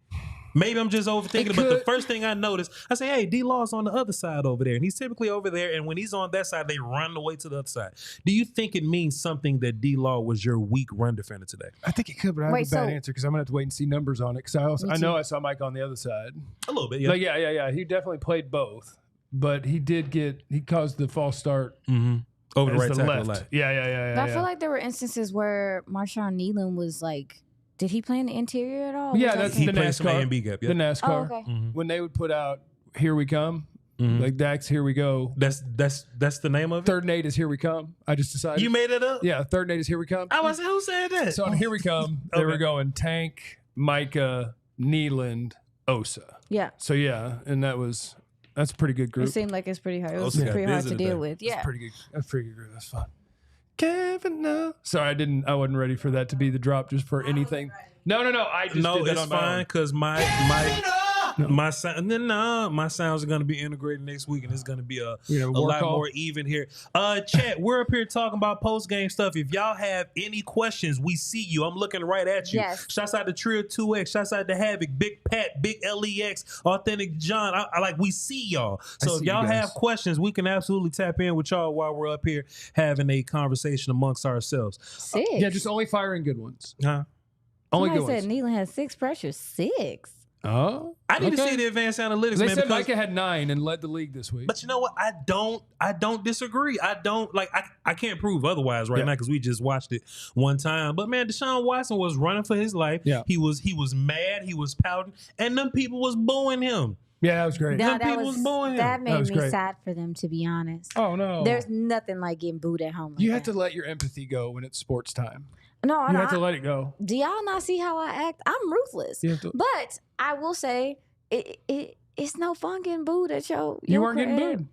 Maybe I'm just overthinking it, but the first thing I noticed, I say, hey, D-Law's on the other side over there. And he's typically over there. And when he's on that side, they run away to the other side. Do you think it means something that D-Law was your weak run defender today? I think it could, but I have a bad answer because I'm going to have to wait and see numbers on it. Because I know I saw Mike on the other side. A little bit, yeah. Yeah. He definitely played both. but he caused the false start over the right tackle left. left. Yeah. But I feel like there were instances where Marshawn Nealon was like, did he play in the interior at all? Yeah, that's he the played some A NASCAR. and B gap. The Yep. NASCAR. Oh, okay. When they would put out "Here We Come," like Dak's "Here We Go." That's the name of it. Third and 8 is "Here We Come." I just decided. You made it up. Yeah, third and 8 is "Here We Come." I was who said that? So on "Here We Come," they were going Tank, Micah, Nealand, Osa. Yeah. So and that's a pretty good group. It seemed like it's pretty hard. It was Osa got pretty hard busy to today. deal with. Yeah. That's pretty good. That's a pretty good group. That's fun. Kevin, no. Sorry, I wasn't ready for that to be the drop just for anything. No. I just did that it's on my fine own. because my sounds are going to be integrated next week, and it's going to be a lot more even here. Chat, we're up here talking about post game stuff. If y'all have any questions, we see you. I'm looking right at you. Yes. Shouts out to Trio 2X. Shouts out to Havoc, Big Pat, Big LEX, Authentic John. I like we see y'all. So if y'all have questions, we can absolutely tap in with y'all while we're up here having a conversation amongst ourselves. 6. Yeah, just only firing good ones. Huh? Only Somebody good said ones. Nealon had 6 pressures. 6. Oh, I need to see the advanced analytics. They man, said because Micah had 9 and led the league this week. But you know what? I don't disagree. I don't like. I can't prove otherwise right now because we just watched it one time. But man, Deshaun Watson was running for his life. Yeah. He was mad. He was pouting, and them people was booing him. Yeah, that was great. That made was me great. sad for them, to be honest. Oh no, There's nothing like getting booed at home. Like you have that. to let your empathy go when it's sports time. No, You have to let it go. Do y'all not see how I act? I'm ruthless. You have to- But I will say, it's no fun getting booed at your You weren't getting crib. booed.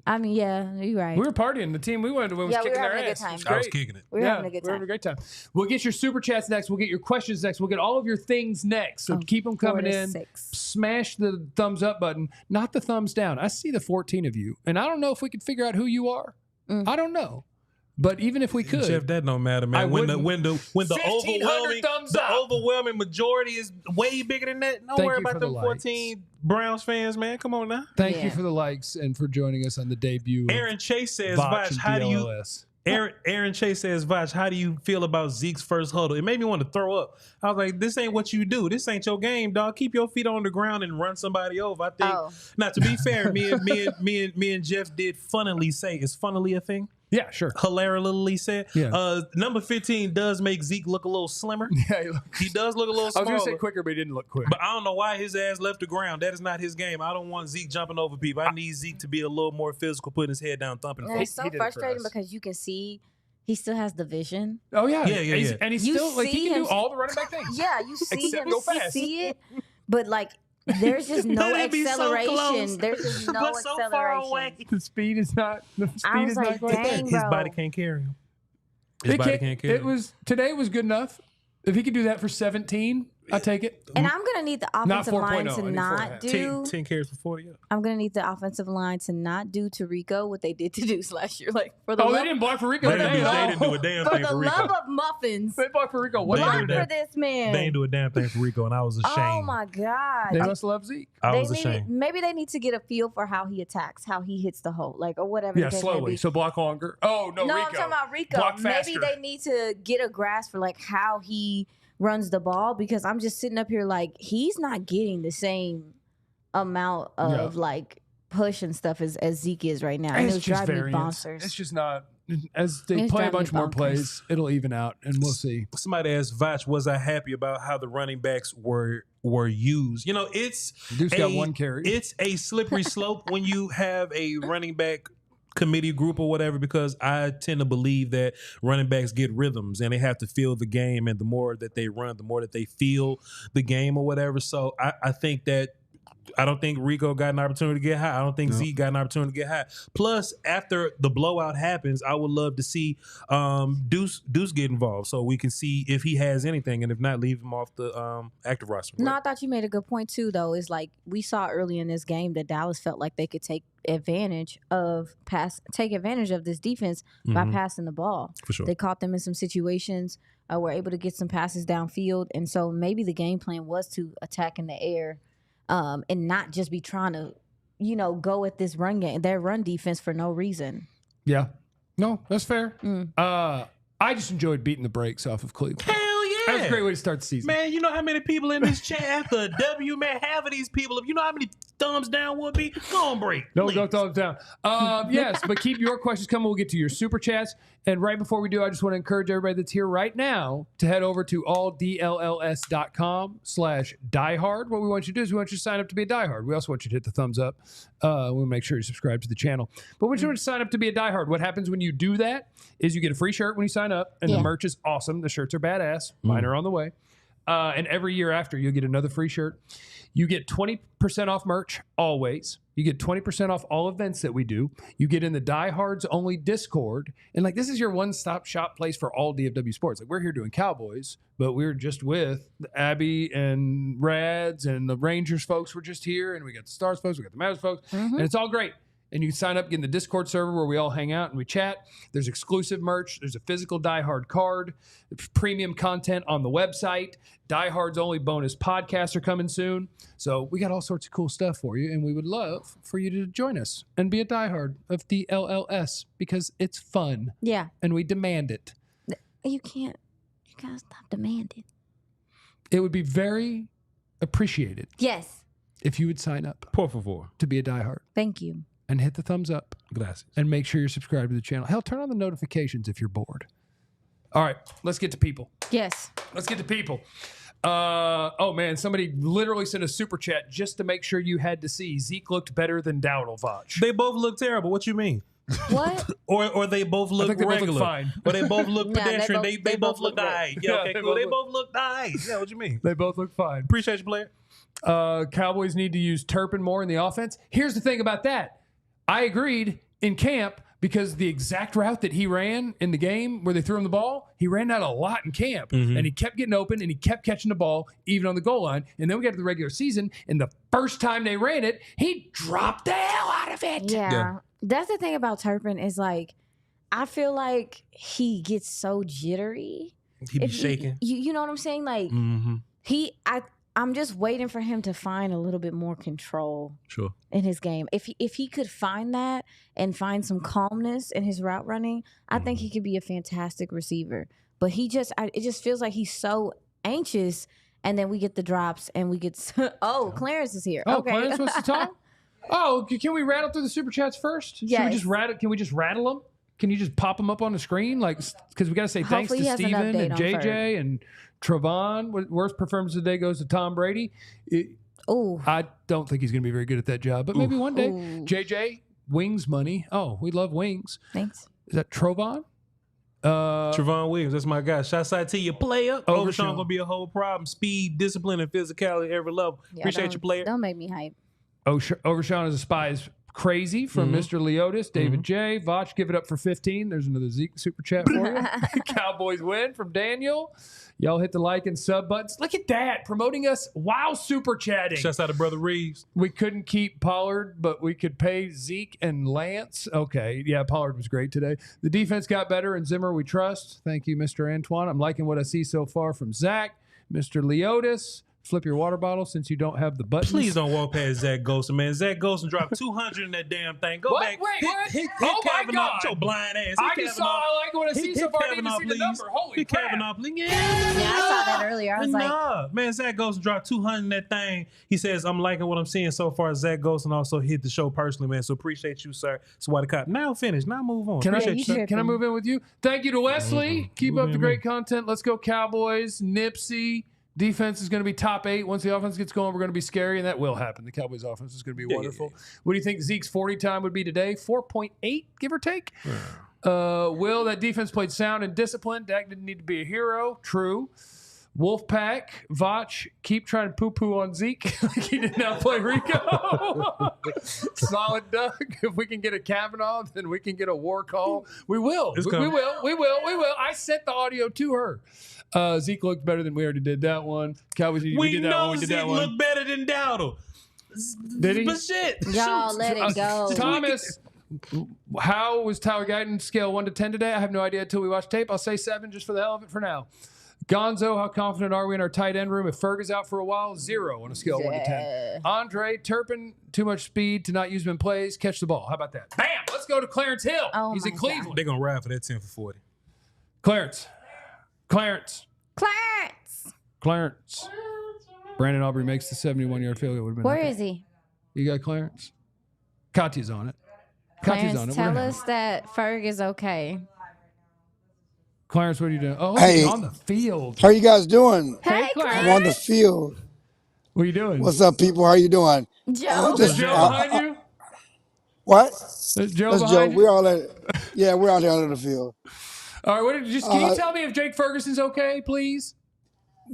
I mean, yeah, you're right. We were partying. The team we went to was Yeah, we kicking were their having a ass. good time. It was I was great. kicking it. We're having a good We're having time. a great time. We'll get your super chats next. We'll get your questions next. We'll get all of your things next. So keep them 4 coming to in. 6. Smash the thumbs up button, not the thumbs down. I see the 14 of you, and I don't know if we can figure out who you are. I don't know. But even if we could, Jeff, that don't matter, man. When the 1,500 thumbs up. overwhelming majority is way bigger than that. Don't Thank worry you about for the them likes. 14 Browns fans, man. Come on now. thank you Yeah. for the likes and for joining us on the debut. Aaron Chase says, Vach Vach, and how do you? DLLS. Aaron Chase says, Vach, how do you feel about Zeke's first huddle? It made me want to throw up. I was like, this ain't what you do. This ain't your game, dog. Keep your feet on the ground and run somebody over. I think. Now, to be fair, me and Jeff did funnily say, is funnily a thing? Yeah, sure. Hilariously said. Yeah. Number 15 does make Zeke look a little slimmer. Yeah, He does look a little I was smaller. going to say quicker, but he didn't look quick. But I don't know why his ass left the ground. That is not his game. I don't want Zeke jumping over people. I need Zeke to be a little more physical, putting his head down, thumping. And it's so he did it for frustrating us. because you can see he still has the vision. Oh yeah, Yeah. And he's You still like he see can do him- all the running back things. Yeah, you see Except him, go you fast. see it, but like there's just no But it'd be so close. acceleration. There's just no But so far acceleration. away. The speed is not. The speed I was is like, not quite there. dang, His bro. body can't carry him. His body can't carry him. Today was good enough. If he could do that for 17, I take it. And I'm gonna need the Not offensive line 4.0, I to need not 4.5. do. 10 carries for 40. Yeah. I'm gonna need the offensive line to not do to Rico what they did to Deuce last year. Like for the Oh, love, they didn't block for Rico. They didn't do a damn for thing the for Rico. love of muffins. They blocked for Rico. What They did Block did they do? for this man. They ain't do a damn thing for Rico, and I was ashamed. Oh my god. They must love Zeke. I was They ashamed. maybe they need to get a feel for how he attacks, how he hits the hole, like or whatever. Yeah, the case may slowly. be. So block longer. Oh no, No, Rico. I'm talking about Rico. Block Maybe faster. they need to get a grasp for like how he runs the ball because I'm just sitting up here like he's not getting the same amount of like push and stuff as Zeke is right now. And It's it was just driving me variance. bonkers. It's just not. As they It's play a driving me bunch more bonkers. plays, it'll even out, and we'll see. Somebody asked Vach, was I happy about how the running backs were used? You know, it's Deuce got one carry. It's a slippery slope when you have a running back committee group or whatever, because I tend to believe that running backs get rhythms and they have to feel the game, and the more that they run, the more that they feel the game or whatever. So I think that I don't think Rico got an opportunity to get high. I don't think Zeke got an opportunity to get high. Plus, after the blowout happens, I would love to see Deuce get involved so we can see if he has anything, and if not, leave him off the active roster. No, I thought you made a good point too. Though is like we saw early in this game that Dallas felt like they could take advantage of this defense by passing the ball. For sure. They caught them in some situations. Were able to get some passes downfield, and so maybe the game plan was to attack in the air. And not just be trying to, go at this run game, their run defense for no reason. Yeah. No, that's fair. I just enjoyed beating the brakes off of Cleveland. Hell That was a great way to start the season. Man, you know how many people in this chat after a W, man, half of these people, you know how many thumbs down would be? Go on, break. No thumbs down. Yes, but keep your questions coming. We'll get to your super chats. And right before we do, I just want to encourage everybody that's here right now to head over to alldlls.com/diehard. What we want you to do is we want you to sign up to be a diehard. We also want you to hit the thumbs up. We'll make sure you subscribe to the channel. But we want you to sign up to be a diehard. What happens when you do that is you get a free shirt when you sign up, and the merch is awesome. The shirts are badass. Mine are on the way. And every year after, you'll get another free shirt. You get 20% off merch always. You get 20% off all events that we do. You get in the Diehards Only Discord. And like, this is your one-stop shop place for all DFW sports. Like, we're here doing Cowboys, but we're just with Abby and Rads and the Rangers folks were just here. And we got the Stars folks, we got the Mavs folks. And it's all great. And you can sign up, get in the Discord server where we all hang out and we chat. There's exclusive merch. There's a physical diehard card. There's premium content on the website. Diehards Only bonus podcasts are coming soon. So we got all sorts of cool stuff for you. And we would love for you to join us and be a diehard of DLLS because it's fun. Yeah. And we demand it. You gotta stop demanding. It would be very appreciated. Yes. If you would sign up. Por favor. To be a diehard. Thank you. And hit the thumbs up. Gracias. And make sure you're subscribed to the channel. Hell, turn on the notifications if you're bored. All right, let's get to people. Yes. Let's get to people. Oh, man, somebody literally sent a super chat just to make sure you had to see. Zeke looked better than Dowdle, Vach. They both look terrible. What you mean? What? or they both look regular. Both look fine. Or they both look pedestrian. they both look right. nice. Yeah, okay, cool. They both look nice. Yeah, what you mean? They both look fine. Appreciate you, player. Cowboys need to use Turpin more in the offense. Here's the thing about that. I agreed in camp because the exact route that he ran in the game where they threw him the ball, he ran that a lot in camp. And he kept getting open and he kept catching the ball even on the goal line. And then we got to the regular season, and the first time they ran it, he dropped the hell out of it. Yeah. That's the thing about Turpin is like, I feel like he gets so jittery. He be shaking. You know what I'm saying? Like, I'm just waiting for him to find a little bit more control in his game. If he could find that and find some calmness in his route running, I think he could be a fantastic receiver. But it just feels like he's so anxious, and then we get the drops and we get Clarence is here. Oh, okay. Clarence wants to talk? Oh, can we rattle through the super chats first? Yes. Can we just rattle them? Can you just pop them up on the screen? Like, because we got to say thanks to Steven and JJ and Trevon. Worst performance of the day goes to Tom Brady. I don't think he's going to be very good at that job, but maybe one day. JJ, wings money. Oh, we love wings. Thanks. Is that Trevon? Trevon Williams, that's my guy. Shouts out to you, player. Overshown gonna be a whole problem. Speed, discipline, and physicality at every level. Appreciate you, player. Don't make me hype. Overshown as a spy is crazy from Mr. Leotis. David J. Vach, give it up for 15. There's another Zeke super chat for you. Cowboys win from Daniel. Y'all hit the like and sub buttons. Look at that, promoting us while super chatting. Shouts out to Brother Reeves. We couldn't keep Pollard, but we could pay Zeke and Lance. Okay, yeah, Pollard was great today. The defense got better, and Zimmer we trust. Thank you, Mr. Antoine. I'm liking what I see so far from Zach. Mr. Leotis. Flip your water bottle since you don't have the buttons. Please don't walk past Zach Golson, man. Zach Golson dropped 200 in that damn thing. Go back. Wait, hit oh my Kavanaugh God. with your blind ass. I just saw, I like what I see so far. I didn't even see the number. Holy crap. Kavanaugh, please. Yeah, I saw that earlier. I was like, man, Zach Golson dropped 200 in that thing. He says, I'm liking what I'm seeing so far. Zach Golson also hit the show personally, man. So appreciate you, sir. So why the cop? Now finish. Now move on. Can I move in with you? Thank you to Wesley. Keep up the great content. Let's go Cowboys. Nipsey. Defense is going to be top 8. Once the offense gets going, we're going to be scary, and that will happen. The Cowboys offense is going to be wonderful. What do you think Zeke's 40 time would be today? 4.8, give or take? Will, that defense played sound and disciplined. Dak didn't need to be a hero. True. Wolfpack, Vach, keep trying to poo-poo on Zeke like he did not play Rico. Solid Doug. If we can get a Kavanaugh, then we can get a war call. We will. We will. I sent the audio to her. Zeke looked better than we already did that one. Cowboys, we did that one. We did that one. Zeke looked better than Dowdle. Did he? But shit. Y'all let it go. Thomas, how was Tyler Guyton scale 1 to 10 today? I have no idea until we watch tape. I'll say 7 just for the hell of it for now. Gonzo, how confident are we in our tight end room? If Ferg is out for a while, 0 on a scale of 1 to 10. Andre, Turpin, too much speed to not use him in plays. Catch the ball. How about that? Bam! Let's go to Clarence Hill. He's in Cleveland. They're going to ride for that 10 for 40. Clarence. Clarence. Brandon Aubrey makes the 71-yard field goal. Where is he? You got Clarence? Katya's on it. Clarence, tell us that Ferg is okay. Clarence, what are you doing? Oh, hey, he's on the field. How are you guys doing? Hey, Clarence. I'm on the field. What are you doing? What's up, people? How are you doing? Joe. Is Joe behind you? What? Is Joe That's behind Joe. you? We're out there on the field. All right, can you tell me if Jake Ferguson's okay, please?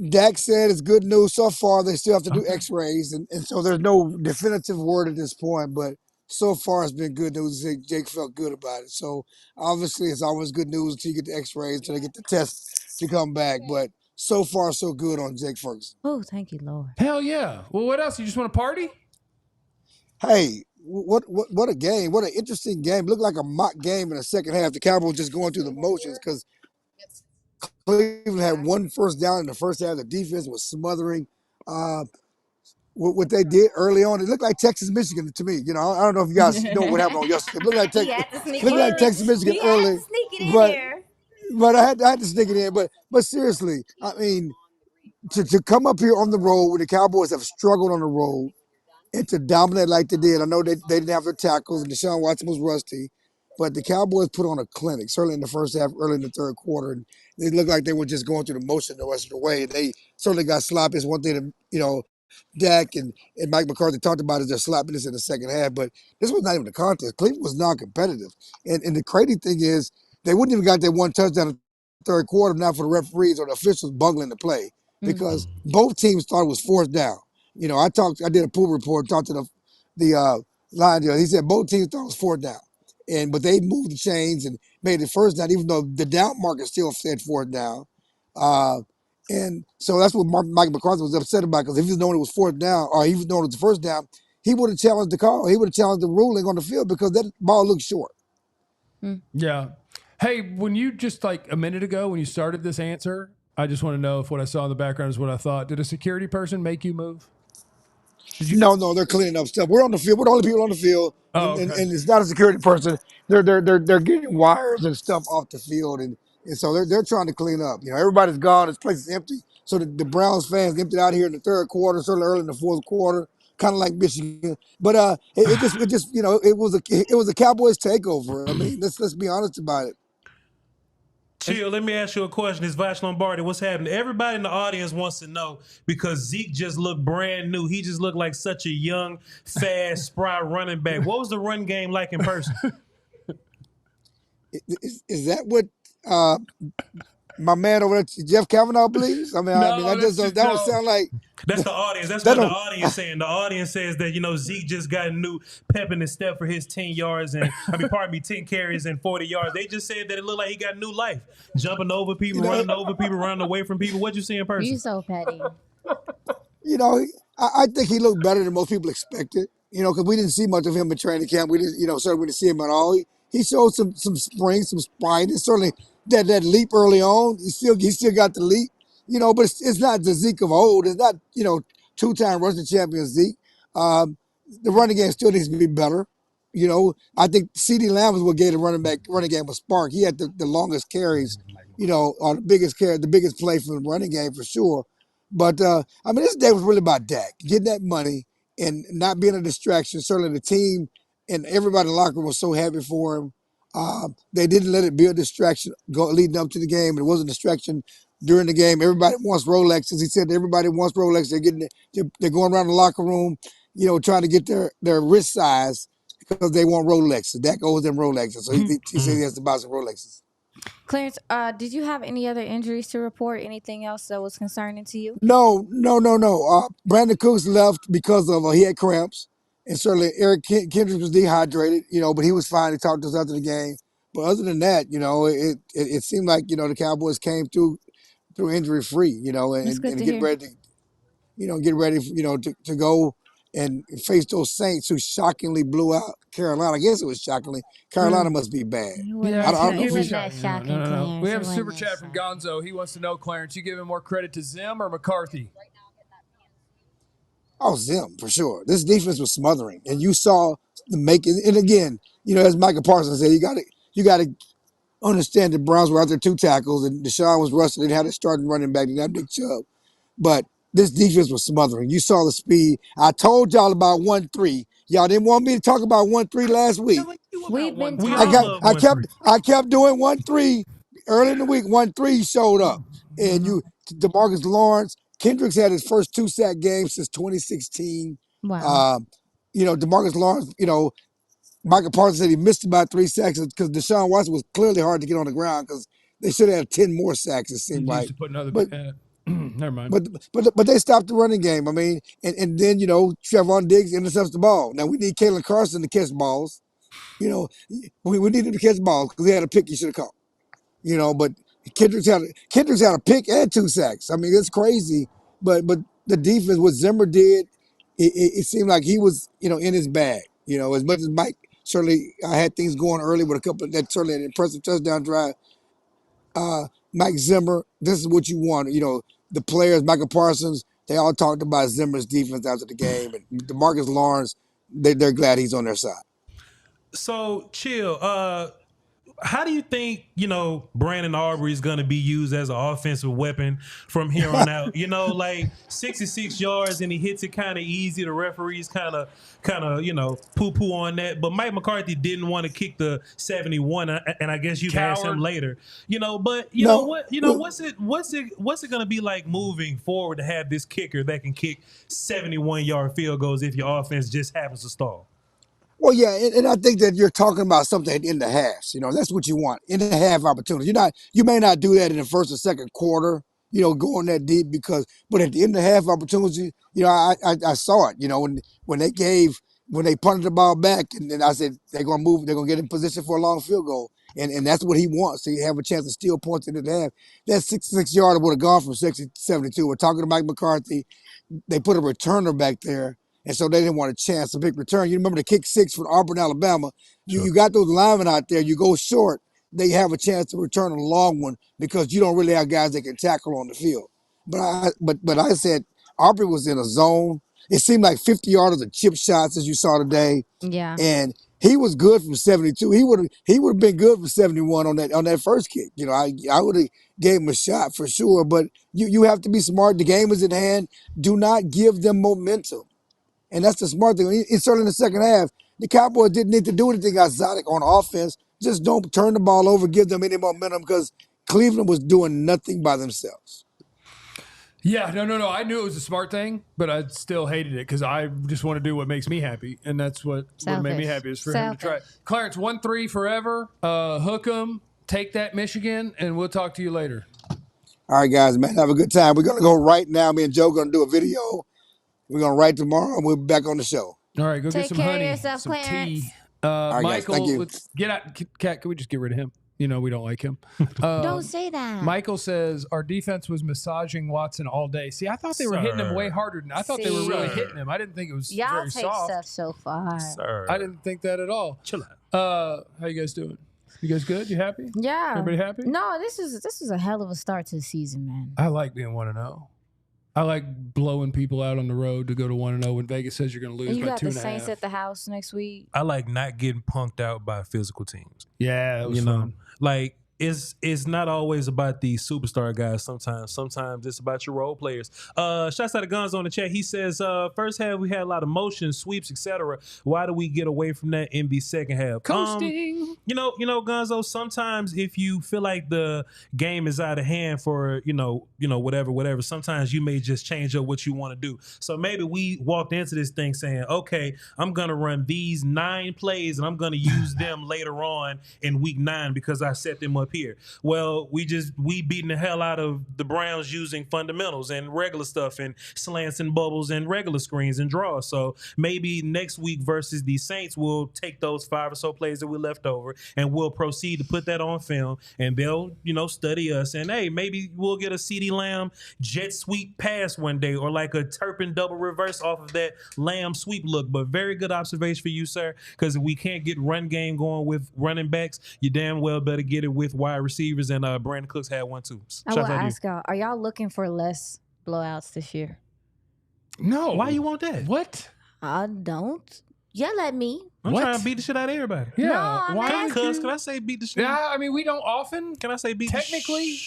Dak said it's good news so far. They still have to do x-rays, and so there's no definitive word at this point, but so far it's been good news. Jake felt good about it. So obviously it's always good news until you get the x-rays, until they get the test to come back. But so far so good on Jake Ferguson. Oh, thank you, Lord. Hell yeah. Well, what else? You just want to party? Hey, what a game. What an interesting game. Looked like a mock game in the second half. The Cowboys just going through the motions because Cleveland had one first down in the first half. The defense was smothering what they did early on. It looked like Texas, Michigan to me. You know, I don't know if you guys know what happened on yesterday. It looked like Texas, Michigan early. But I had to sneak it in. But seriously, I mean, to come up here on the road when the Cowboys have struggled on the road and to dominate like they did. I know they didn't have their tackles and Deshaun Watson was rusty, but the Cowboys put on a clinic, certainly in the first half, early in the third quarter. And they looked like they were just going through the motion the rest of the way. And they certainly got sloppy. It's one thing that, Dak and Mike McCarthy talked about is their sloppiness in the second half, but this was not even a contest. Cleveland was non-competitive. And the crazy thing is they wouldn't even got that one touchdown in the third quarter, not for the referees or the officials bungling the play because both teams thought it was fourth down. I did a pool report, talked to the line dealer. He said both teams thought it was fourth down. But they moved the chains and made it first down, even though the down marker still said fourth down. And so that's what Mike McCarthy was upset about, because if he was knowing it was fourth down, or he was knowing it was the first down, he would have challenged the call. He would have challenged the ruling on the field because that ball looked short. Yeah. Hey, when you just like a minute ago, when you started this answer, I just want to know if what I saw in the background is what I thought. Did a security person make you move? No, they're cleaning up stuff. We're on the field. We're the only people on the field, and it's not a security person. They're getting wires and stuff off the field, and so they're trying to clean up. Everybody's gone. This place is empty. So the Browns fans emptied out here in the third quarter, certainly early in the fourth quarter, kind of like Michigan. But it was a Cowboys takeover. I mean, let's be honest about it. Chill, let me ask you a question. It's Vash Lombardi. What's happening? Everybody in the audience wants to know, because Zeke just looked brand new. He just looked like such a young, fast, spry running back. What was the run game like in person? Is that what my man over there, Jeff Kavanaugh, believes? I mean, that don't sound like. That's the audience. That's what the audience saying. The audience says that, Zeke just got a new pep in his step for his 10 yards and 10 carries and 40 yards. They just said that it looked like he got new life. Jumping over people, running over people, running away from people. What'd you see in person? You so petty. I think he looked better than most people expected. Because we didn't see much of him in training camp. We didn't, certainly we didn't see him at all. He showed some spring, some spine. It's certainly that leap early on. He still got the leap. But it's not the Zeke of old. It's not, two-time rushing champion Zeke. The running game still needs to be better. I think CeeDee Lamb was what gave the running game a spark. He had the longest carries, or the biggest play from the running game for sure. But, this day was really about Dak, getting that money and not being a distraction. Certainly the team and everybody in the locker room was so happy for him. They didn't let it be a distraction leading up to the game. It wasn't a distraction during the game. Everybody wants Rolexes. He said everybody wants Rolexes. They're going around the locker room, trying to get their wrist size because they want Rolexes. Dak owes them Rolexes. So he said he has to buy some Rolexes. Clarence, did you have any other injuries to report? Anything else that was concerning to you? No. Brandin Cooks left because of he had cramps. And certainly Erick Kendricks was dehydrated, but he was fine. He talked to us after the game. But other than that, it seemed like, the Cowboys came through injury free, and get ready to go and face those Saints who shockingly blew out Carolina. I guess it was shockingly. Carolina must be bad. Yeah, I don't know. No. We have a super chat from Gonzo. He wants to know, Clarence, you giving more credit to Zim or McCarthy? Oh, Zim, for sure. This defense was smothering. And you saw the making. And again, as Micah Parsons said, you got to understand the Browns were out there 2 tackles, and Deshaun was rusty. They had a starting running back, and that Big Chubb. but this defense was smothering. You saw the speed. I told y'all about 1-3. Y'all didn't want me to talk about 1-3 last week. We've been I kept doing 1-3 early in the week. 1-3 showed up, and DeMarcus Lawrence, Kendricks had his first 2-sack game since 2016. Wow. DeMarcus Lawrence, Micah Parsons said he missed about 3 sacks because Deshaun Watson was clearly hard to get on the ground because they should have 10 more sacks, it seemed like. Never mind. But they stopped the running game. I mean, and then, Trevon Diggs intercepts the ball. Now, we need Kalen Carson to catch balls. We need him to catch balls because he had a pick he should have caught. But Kendricks had a pick and 2 sacks. I mean, it's crazy. But the defense, what Zimmer did, it seemed like he was, in his bag. As much as Mike certainly had things going early with a couple of that certainly an impressive touchdown drive. Mike Zimmer, this is what you want. The players, Micah Parsons, they all talked about Zimmer's defense after the game. And DeMarcus Lawrence, they're glad he's on their side. So, Chill, how do you think, Brandon Aubrey is going to be used as an offensive weapon from here on out? 66 yards and he hits it kind of easy. The referees kind of, poo-poo on that. But Mike McCarthy didn't want to kick the 71, and I guess you've asked him later. What's it going to be like moving forward to have this kicker that can kick 71-yard field goals if your offense just happens to stall? Well, yeah, and I think that you're talking about something in the halves. That's what you want, in the half opportunity. You may not do that in the first or second quarter, going that deep but at the end of the half opportunity, I saw it, when they punted the ball back, and then I said they're going to move, they're going to get in position for a long field goal. And that's what he wants. So you have a chance to steal points in the half. That 66-yarder would have gone from 60 to 72. We're talking to Mike McCarthy. They put a returner back there. And so they didn't want a chance, a big return. You remember the kick 6 from Auburn, Alabama. You got those linemen out there. You go short, they have a chance to return a long one because you don't really have guys that can tackle on the field. But I said Aubrey was in a zone. It seemed like 50-yarders of chip shots as you saw today. Yeah. And he was good from 72. He would have been good from 71 on that first kick. I would have gave him a shot for sure. But you have to be smart. The game is in hand. Do not give them momentum. And that's the smart thing. It's certainly in the second half. The Cowboys didn't need to do anything exotic on offense. Just don't turn the ball over, give them any momentum because Cleveland was doing nothing by themselves. Yeah, no. I knew it was a smart thing, but I still hated it because I just want to do what makes me happy. And that's what made me happy is for him to try. Clarence, 1-3 forever. Hook 'em. Take that, Michigan, and we'll talk to you later. All right, guys, man. Have a good time. We're going to go right now. Me and Joe are going to do a video. We're going to write tomorrow, and we'll be back on the show. All right, go Take get some care honey, of yourself, some Clarence. tea. Right, Michael, guys, thank you. let's get out. Cat, can we just get rid of him? We don't like him. Don't say that. Michael says, our defense was massaging Watson all day. See, I thought they were hitting him way harder than I thought they were really hitting him. I didn't think it was Y'all very take soft. stuff so far. Sir. I didn't think that at all. Chill out. How you guys doing? You guys good? You happy? Yeah. Everybody happy? No, this is a hell of a start to the season, man. I like being 1-0. I like blowing people out on the road to go to 1-0 when Vegas says you're going to lose You by got 2.5. the Saints at the house next week. I like not getting punked out by physical teams. Yeah, that was fun. Like it's not always about the superstar guys. Sometimes it's about your role players. Shouts out to Guns on the chat. He says, first half we had a lot of motion, sweeps, etc. Why do we get away from that in the second half? Coasting. Gonzo, sometimes if you feel like the game is out of hand for, whatever, sometimes you may just change up what you want to do. So maybe we walked into this thing saying, okay, I'm going to run these 9 plays and I'm going to use them later on in week 9 because I set them up here. Well, we beating the hell out of the Browns using fundamentals and regular stuff and slants and bubbles and regular screens and draws. So maybe next week versus the Saints, we'll take those 5 or so plays that we left over and we'll proceed to put that on film and they'll, study us. And hey, maybe we'll get a CeeDee Lamb jet sweep pass one day or like a Turpin double reverse off of that Lamb sweep look. But very good observation for you, sir, because if we can't get run game going with running backs, you damn well better get it with wide receivers, and Brandin Cooks had one too. I will ask y'all, are y'all looking for less blowouts this year? No. Why you want that? What? I don't. Yell at me. I'm trying to beat the shit out of everybody. Yeah. No, why? Can I say beat the shit? Yeah, I mean, we don't often. Can I say beat technically? the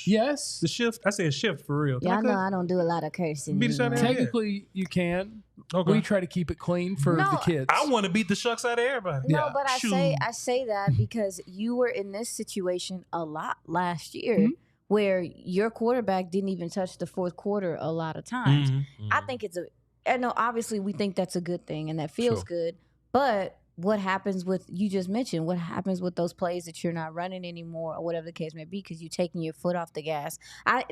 Yes. The shift. I say a shift for real. Yeah, I know I don't do a lot of cursing. Beat the shot out of Technically, you can. Okay. We try to keep it clean for the kids. I want to beat the shucks out of everybody. No, Yeah. but I say that because you were in this situation a lot last year where your quarterback didn't even touch the fourth quarter a lot of times. I think I know obviously we think that's a good thing and that feels good, but what happens with, you just mentioned, what happens with those plays that you're not running anymore or whatever the case may be because you're taking your foot off the gas?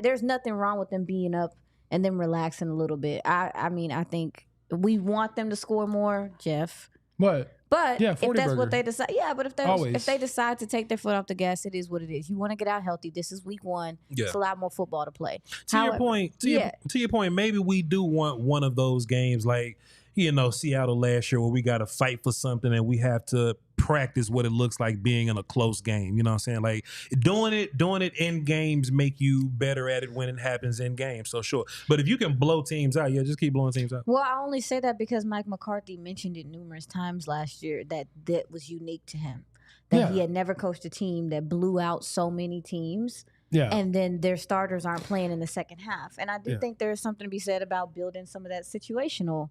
There's nothing wrong with them being up and then relaxing a little bit. I mean, I think we want them to score more, Jeff. What? But Yeah, if 40 that's burger. what they decide, but if Always. they decide to take their foot off the gas, it is what it is. You want to get out healthy. This is week 1. Yeah. It's a lot more football to play. To your point, maybe we do want one of those games like, Seattle last year where we got to fight for something and we have to practice what it looks like being in a close game. You know what I'm saying? Like doing it in games make you better at it when it happens in games. So sure. But if you can blow teams out, just keep blowing teams out. Well, I only say that because Mike McCarthy mentioned it numerous times last year that was unique to him. That he had never coached a team that blew out so many teams. Yeah. And then their starters aren't playing in the second half. And I do think there's something to be said about building some of that situational.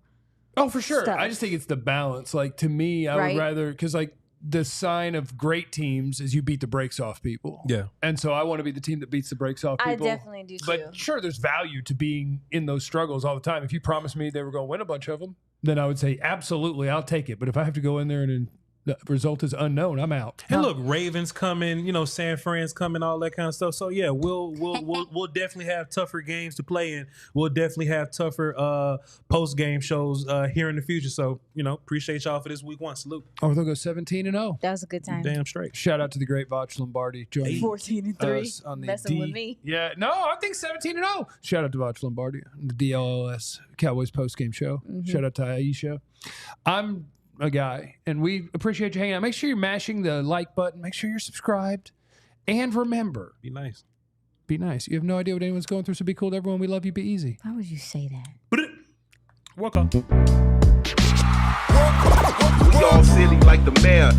Oh, for sure. stuff. I just think it's the balance. Like, to me, I would rather, because like the sign of great teams is you beat the brakes off people. Yeah. And so I want to be the team that beats the brakes off people. I definitely do too. But sure, there's value to being in those struggles all the time. If you promised me they were going to win a bunch of them, then I would say, absolutely, I'll take it. But if I have to go in there and the result is unknown, I'm out. And look, Ravens coming, San Fran's coming, all that kind of stuff. So yeah, we'll definitely have tougher games to play in. We'll definitely have tougher post game shows here in the future. So appreciate y'all for this week 1. Salute. Oh, they'll go 17-0. That was a good time. Damn straight. Shout out to the great Voch Lombardi joining 14-3. us on the Messing with me. Yeah, no, I think 17-0. Shout out to Voch Lombardi, the DLLS Cowboys postgame show. Shout out to Aisha. I'm a guy, and we appreciate you hanging out. Make sure you're mashing the like button. Make sure you're subscribed. And remember, Be nice. be nice. You have no idea what anyone's going through, so be cool to everyone. We love you. Be easy. Why would you say that? Welcome. We all silly like the mayor.